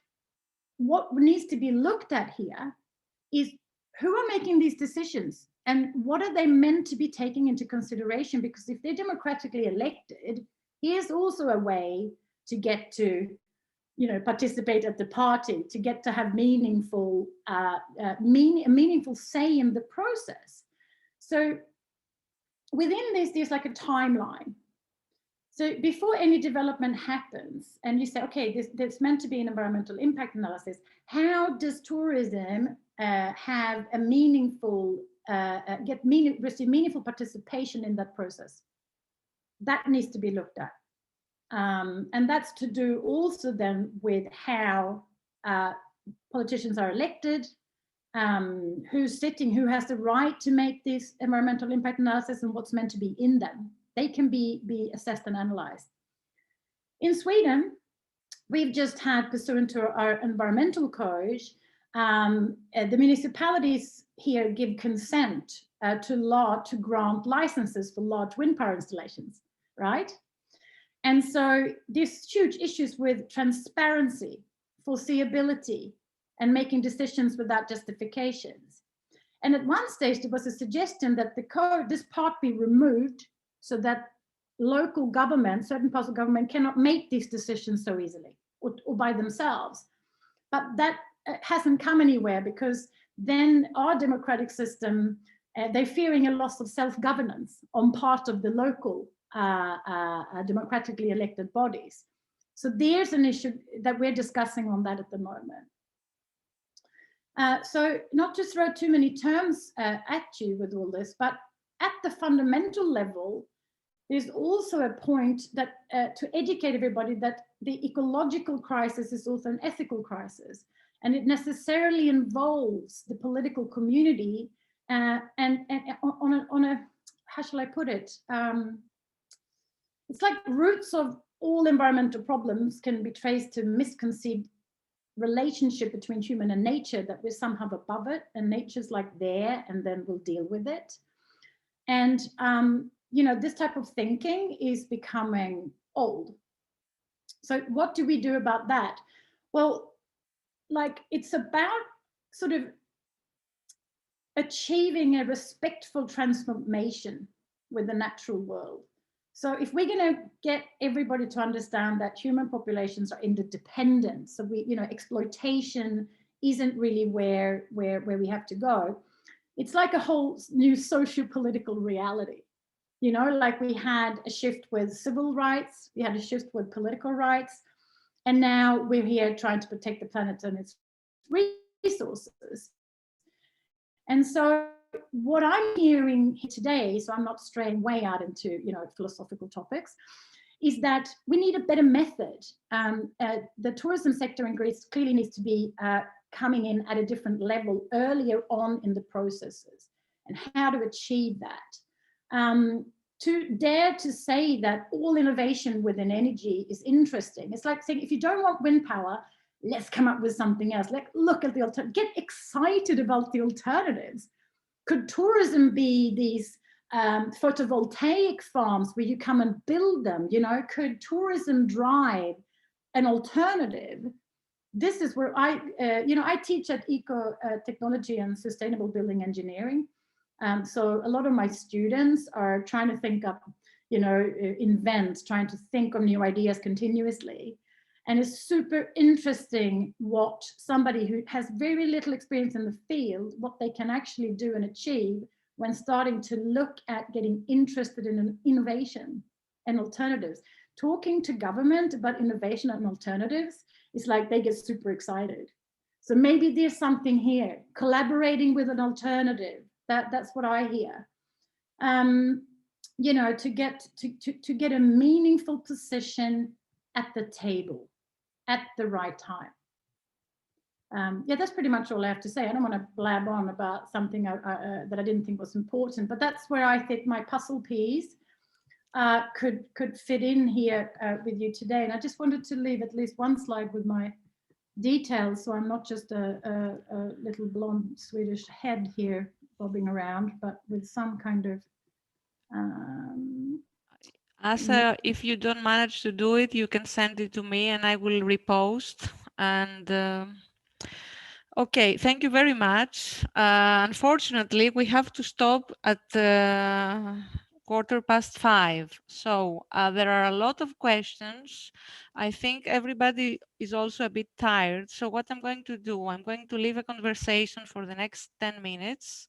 what needs to be looked at here is who are making these decisions and what are they meant to be taking into consideration? Because if they're democratically elected, here's also a way to get to, you know, participate at the party, to get to have meaningful, a meaningful say in the process. So within this, there's like a timeline. So before any development happens, and you say, okay, there's meant to be an environmental impact analysis, how does tourism have a meaningful, receive meaningful participation in that process? That needs to be looked at. And that's to do also then with how politicians are elected, who's sitting, who has the right to make this environmental impact analysis, and what's meant to be in them. They can be assessed and analyzed. In Sweden, we've just had, pursuant to our environmental code, the municipalities here give consent to grant licenses for large wind power installations, right? And so there's huge issues with transparency, foreseeability, and making decisions without justifications. And at one stage, there was a suggestion that the code, this part be removed so that local government, certain parts of government cannot make these decisions so easily or by themselves. But that hasn't come anywhere, because then our democratic system, they're fearing a loss of self-governance on part of the local democratically elected bodies. So there's an issue that we're discussing on that at the moment. So not to throw too many terms at you with all this, but at the fundamental level, there's also a point that to educate everybody that the ecological crisis is also an ethical crisis, and it necessarily involves the political community and on a how shall I put it? It's like roots of all environmental problems can be traced to misconceived relationship between human and nature, that we're somehow above it and nature's like there and then we'll deal with it. And you know, this type of thinking is becoming old. So what do we do about that? Well, like, it's about sort of achieving a respectful transformation with the natural world. So if we're going to get everybody to understand that human populations are interdependent, so we, you know, exploitation isn't really where we have to go. It's like a whole new socio-political reality. You know, like we had a shift with civil rights, we had a shift with political rights, and now we're here trying to protect the planet and its resources. And so what I'm hearing today, so I'm not straying way out into, you know, philosophical topics, is that we need a better method. The tourism sector in Greece clearly needs to be coming in at a different level earlier on in the processes, and how to achieve that. To dare to say that all innovation within energy is interesting. It's like saying, if you don't want wind power, let's come up with something else. Like, look at the alternative, get excited about the alternatives. Could tourism be these photovoltaic farms where you come and build them? You know, could tourism drive an alternative? This is where you know, I teach at Eco Technology and Sustainable Building Engineering. So a lot of my students are trying to think up, you know, invent, trying to think of new ideas continuously. And it's super interesting what somebody who has very little experience in the field, what they can actually do and achieve when starting to look at getting interested in an innovation and alternatives. Talking to government about innovation and alternatives is like they get super excited. So maybe there's something here, collaborating with an alternative. That's what I hear. You know, to get a meaningful position at the table at the right time. Yeah, that's pretty much all I have to say. I don't want to blab on about something that I didn't think was important, but that's where I think my puzzle piece could fit in here with you today. And I just wanted to leave at least one slide with my details, so I'm not just a little blonde Swedish head here bobbing around, but with some kind of Asa, if you don't manage to do it, you can send it to me and I will repost. And okay, thank you very much. Unfortunately, we have to stop at 5:15. So there are a lot of questions. I think everybody is also a bit tired. So what I'm going to do, I'm going to leave a conversation for the next 10 minutes.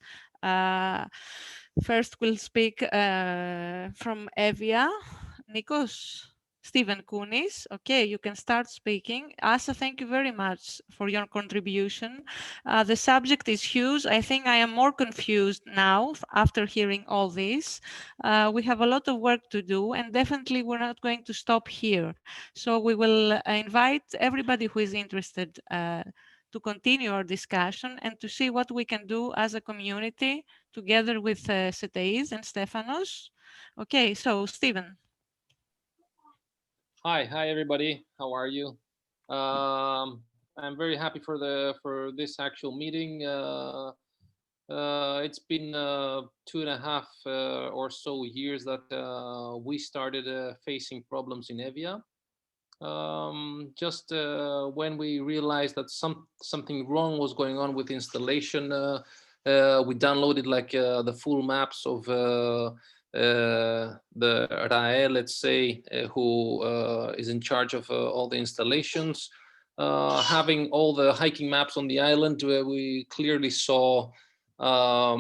First, we'll speak from Evia. Nikos, Stephen Kounis. Okay, you can start speaking. Asa, thank you very much for your contribution. The subject is huge. I think I am more confused now after hearing all this. We have a lot of work to do, and definitely we're not going to stop here. So we will invite everybody who is interested to continue our discussion and to see what we can do as a community together with Seteis and Stefanos. Okay, so Stephen. Hi everybody. How are you? I'm very happy for this actual meeting. It's been 2.5 or so years that we started facing problems in Evia. Just when we realized that something wrong was going on with installation, we downloaded like the full maps of the RAE, let's say, who is in charge of all the installations. Having all the hiking maps on the island, we clearly saw a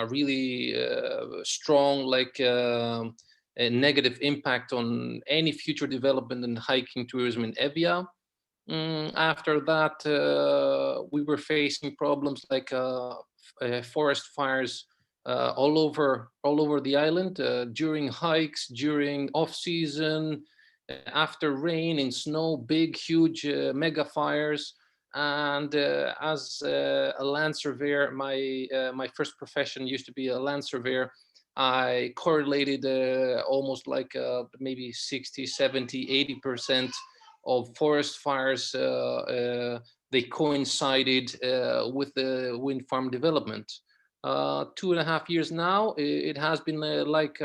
really strong, like, a negative impact on any future development in hiking tourism in Evia. After that, we were facing problems like forest fires all over the island during hikes, during off season, after rain, in snow, big, huge mega fires. And as a land surveyor, my first profession used to be a land surveyor. I correlated almost like maybe 60, 70, 80% of forest fires. They coincided with the wind farm development. 2.5 years now, it has been like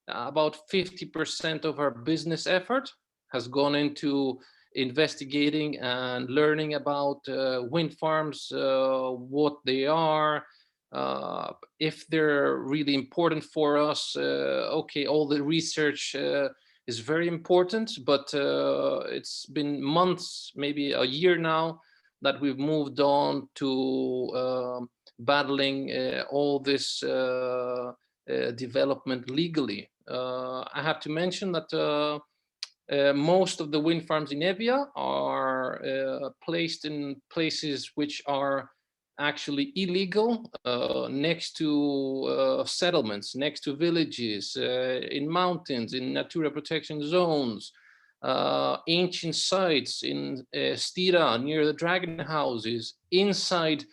about 50% of our business effort has gone into investigating and learning about wind farms, what they are, if they're really important for us. Okay, all the research is very important, but it's been months, maybe a year now, that we've moved on to battling all this development legally. I have to mention that most of the wind farms in Evia are placed in places which are actually illegal, next to settlements, next to villages, in mountains, in Natura protection zones, ancient sites in Stira near the dragon houses, inside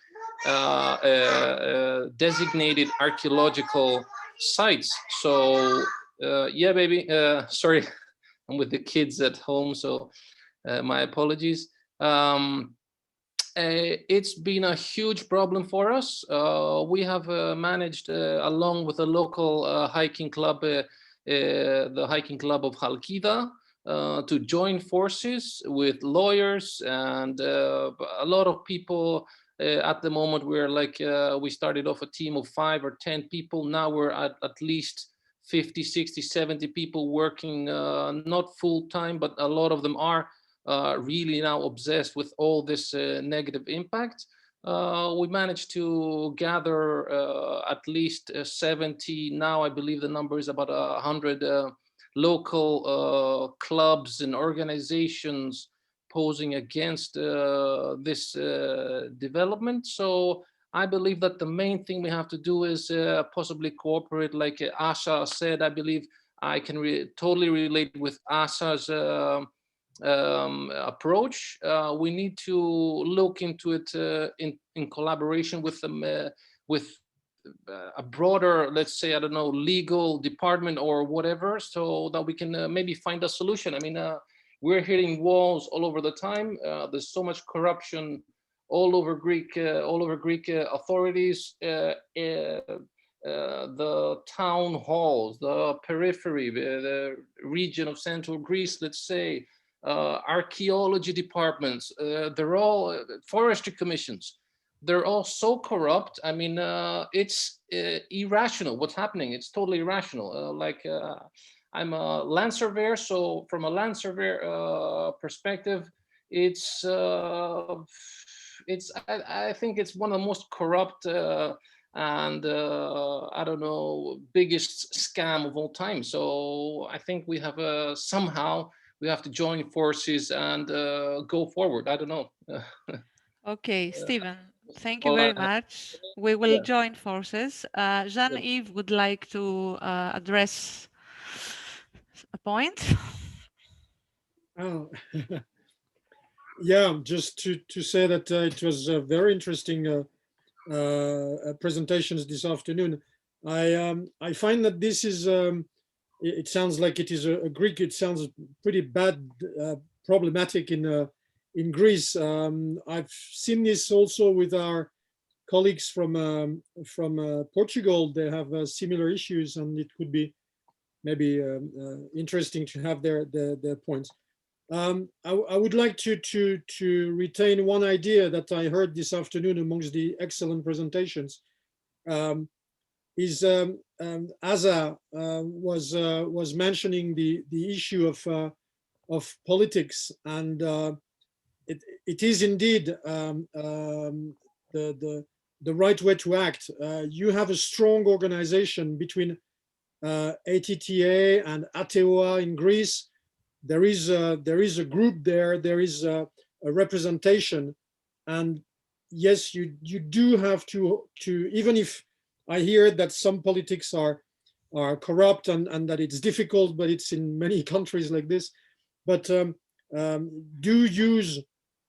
designated archaeological sites. So yeah, baby, sorry, I'm with the kids at home, so my apologies. It's been a huge problem for us. We have managed, along with the local hiking club, the hiking club of Halkida, to join forces with lawyers and a lot of people. At the moment, we're like, we started off a team of 5 or 10 people. Now we're at least 50, 60, 70 people working, not full time, but a lot of them are really now obsessed with all this negative impact. We managed to gather at least 70. Now I believe the number is about 100 local clubs and organizations posing against this development. So I believe that the main thing we have to do is possibly cooperate, like Asa said. I believe I can totally relate with Asa's approach. We need to look into it in collaboration with them, with a broader, let's say, I don't know, legal department or whatever, so that we can maybe find a solution. I mean, we're hitting walls all over the time. There's so much corruption all over Greek authorities, the town halls, the periphery, the region of central Greece, let's say, archaeology departments, they're all forestry commissions. They're all so corrupt. I mean, it's irrational what's happening. It's totally irrational. I'm a land surveyor, so from a land surveyor perspective, I think it's one of the most corrupt and I don't know, biggest scam of all time. So I think we have somehow we have to join forces and go forward. I don't know. Okay, Stephen, thank you Well, very much. We will yeah. join forces. Jean-Yves would like to address a point. Oh, yeah, just to say that it was very interesting presentations this afternoon. I find that this is it sounds like it is a Greek. It sounds pretty bad, problematic in Greece. I've seen this also with our colleagues from Portugal. They have similar issues, and it could be maybe interesting to have their points. I would like to retain one idea that I heard this afternoon amongst the excellent presentations. Asa was mentioning the issue of politics, and it is indeed the right way to act. You have a strong organization between ATTA and ATEOA in Greece. There is a group there. There is a representation, and yes, you do have to even if I hear that some politics are corrupt and that it's difficult, but it's in many countries like this. But do use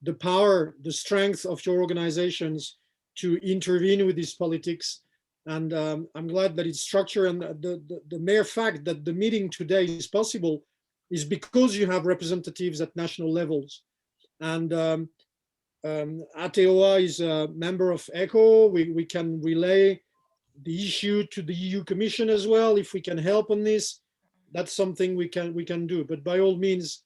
the power, the strength of your organizations to intervene with these politics. And I'm glad that it's structured, and the mere fact that the meeting today is possible is because you have representatives at national levels. And ATEOA is a member of ECHO. We can relay the issue to the EU Commission as well. If we can help on this, that's something we can do. But by all means,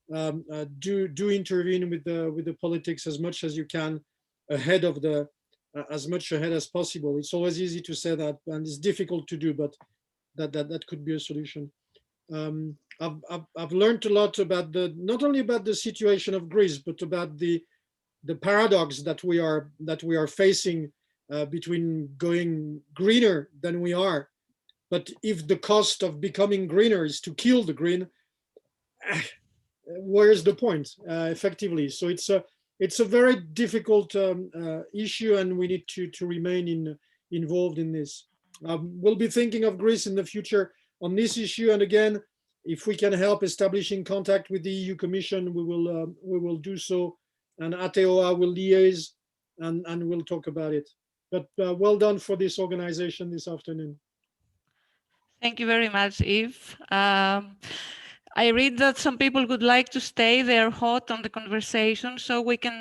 do intervene with the politics as much as you can, ahead of the as much ahead as possible. It's always easy to say that, and it's difficult to do, but that could be a solution. I've learned a lot about not only about the situation of Greece, but about the paradox that we are facing between going greener than we are. But if the cost of becoming greener is to kill the green, where's the point, effectively? So it's a very difficult issue, and we need to remain involved in this. We'll be thinking of Greece in the future on this issue, and again, if we can help establishing contact with the EU Commission, we will do so, and ATEOA will liaise, and we'll talk about it. But well done for this organization this afternoon. Thank you very much, Yves. I read that some people would like to stay. They're hot on the conversation, so we can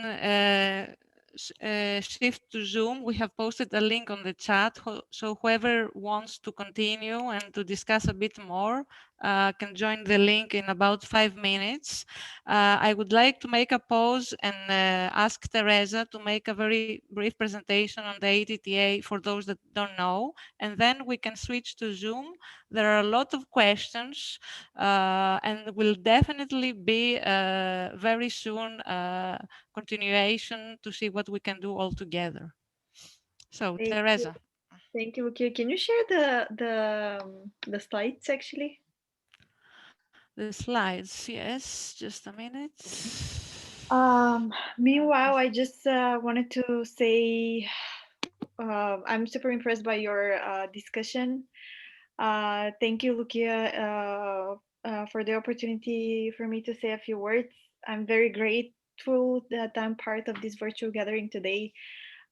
shift to Zoom. We have posted a link on the chat, so whoever wants to continue and to discuss a bit more can join the link in about 5 minutes. I would like to make a pause and ask Teresa to make a very brief presentation on the ATTA for those that don't know, and then we can switch to Zoom. There are a lot of questions, and will definitely be very soon continuation to see what we can do all together. So, Teresa. Thank you, Lucia. Can you share the slides actually? The slides, yes, just a minute. Meanwhile, I just wanted to say I'm super impressed by your discussion. Thank you, Lucia, for the opportunity for me to say a few words. I'm very grateful that I'm part of this virtual gathering today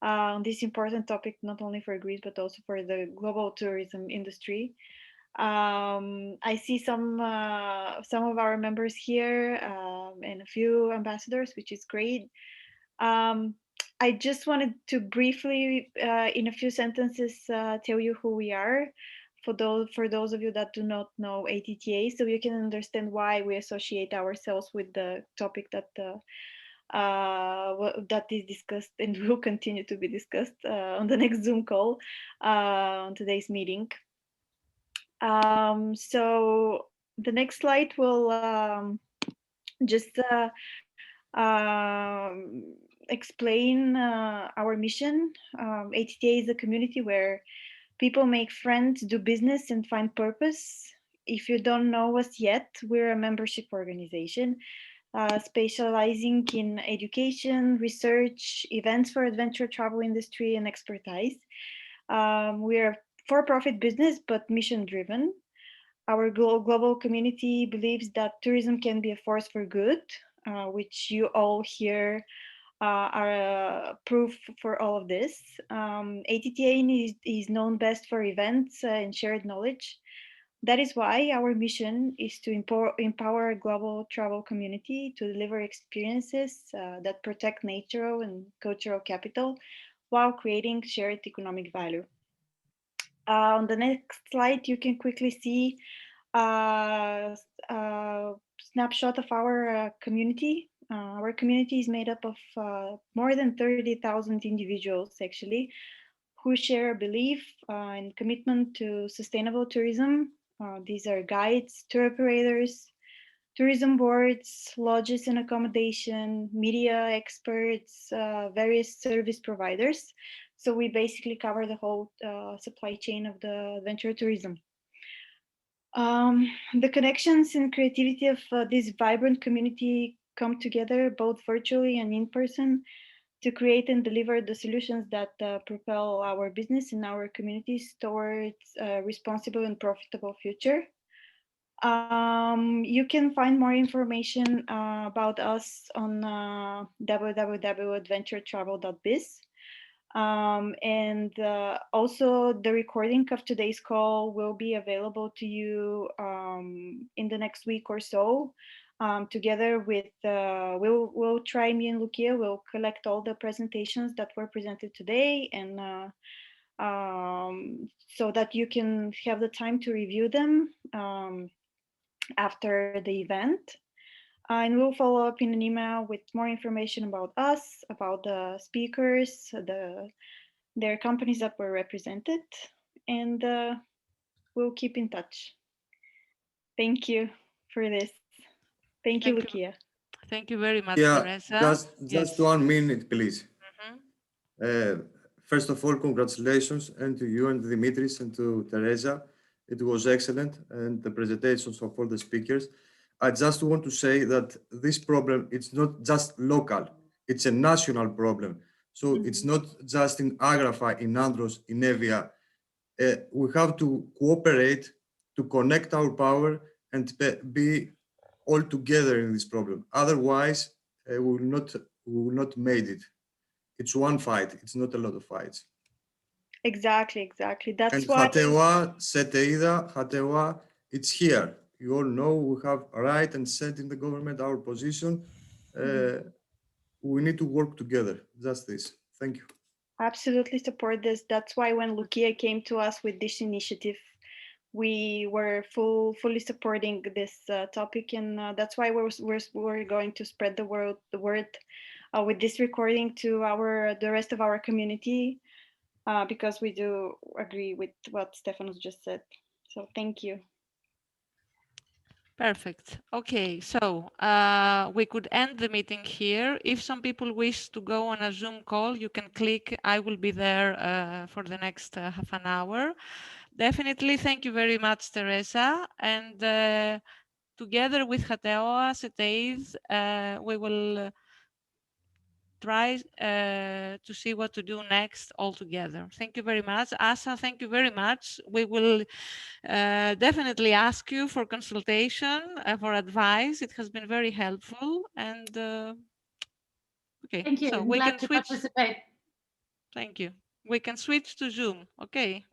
on this important topic, not only for Greece, but also for the global tourism industry. I see some of our members here and a few ambassadors, which is great. I just wanted to briefly, in a few sentences, tell you who we are, for those of you that do not know ATTA, so you can understand why we associate ourselves with the topic that is discussed and will continue to be discussed on the next Zoom call on today's meeting. So the next slide will just explain our mission. ATTA is a community where people make friends, do business, and find purpose. If you don't know us yet, we're a membership organization specializing in education, research, events for adventure travel industry, and expertise. We are for-profit business, but mission-driven. Our global community believes that tourism can be a force for good, which you all here are proof for all of this. ATTA is known best for events and shared knowledge. That is why our mission is to empower a global travel community to deliver experiences that protect natural and cultural capital while creating shared economic value. On the next slide, you can quickly see a snapshot of our community. Our community is made up of more than 30,000 individuals, actually, who share a belief and commitment to sustainable tourism. These are guides, tour operators, tourism boards, lodges and accommodation, media experts, various service providers. So we basically cover the whole supply chain of the adventure tourism. The connections and creativity of this vibrant community come together both virtually and in person to create and deliver the solutions that propel our business and our communities towards a responsible and profitable future. You can find more information about us on www.adventuretravel.biz. Also the recording of today's call will be available to you in the next week or so. Together with, we'll try, me and Lucia will collect all the presentations that were presented today, and so that you can have the time to review them after the event. And we'll follow up in an email with more information about us, about the speakers, their companies that were represented, and we'll keep in touch. Thank you for this. Thank you, Lucia. Thank you very much, Yeah, Teresa. just Yes. 1 minute, please. First of all, congratulations and to you and Dimitris and to Teresa. It was excellent, and the presentations of all the speakers. I just want to say that this problem, it's not just local, it's a national problem. So it's not just in Agrafa, in Andros, in Evia. We have to cooperate to connect our power and be all together in this problem. Otherwise, we will not made it. It's one fight. It's not a lot of fights. Exactly. That's and why. Hatewa, Seteida, Hatewa, it's here. You all know we have a right and set in the government our position. We need to work together. Just this. Thank you. Absolutely support this. That's why when Lucia came to us with this initiative, we were fully supporting this topic, and that's why we're going to spread the word with this recording to the rest of our community, because we do agree with what Stefanos just said. So thank you. Perfect. Okay, so we could end the meeting here. If some people wish to go on a Zoom call, you can click I will be there for the next half an hour. Definitely, thank you very much, Teresa. And together with Hateoa, Seteid, we will try to see what to do next all together. Thank you very much. Asa, thank you very much. We will definitely ask you for consultation, for advice. It has been very helpful. And okay, thank you. so I'm we glad can to switch. participate. Thank you. We can switch to Zoom. Okay.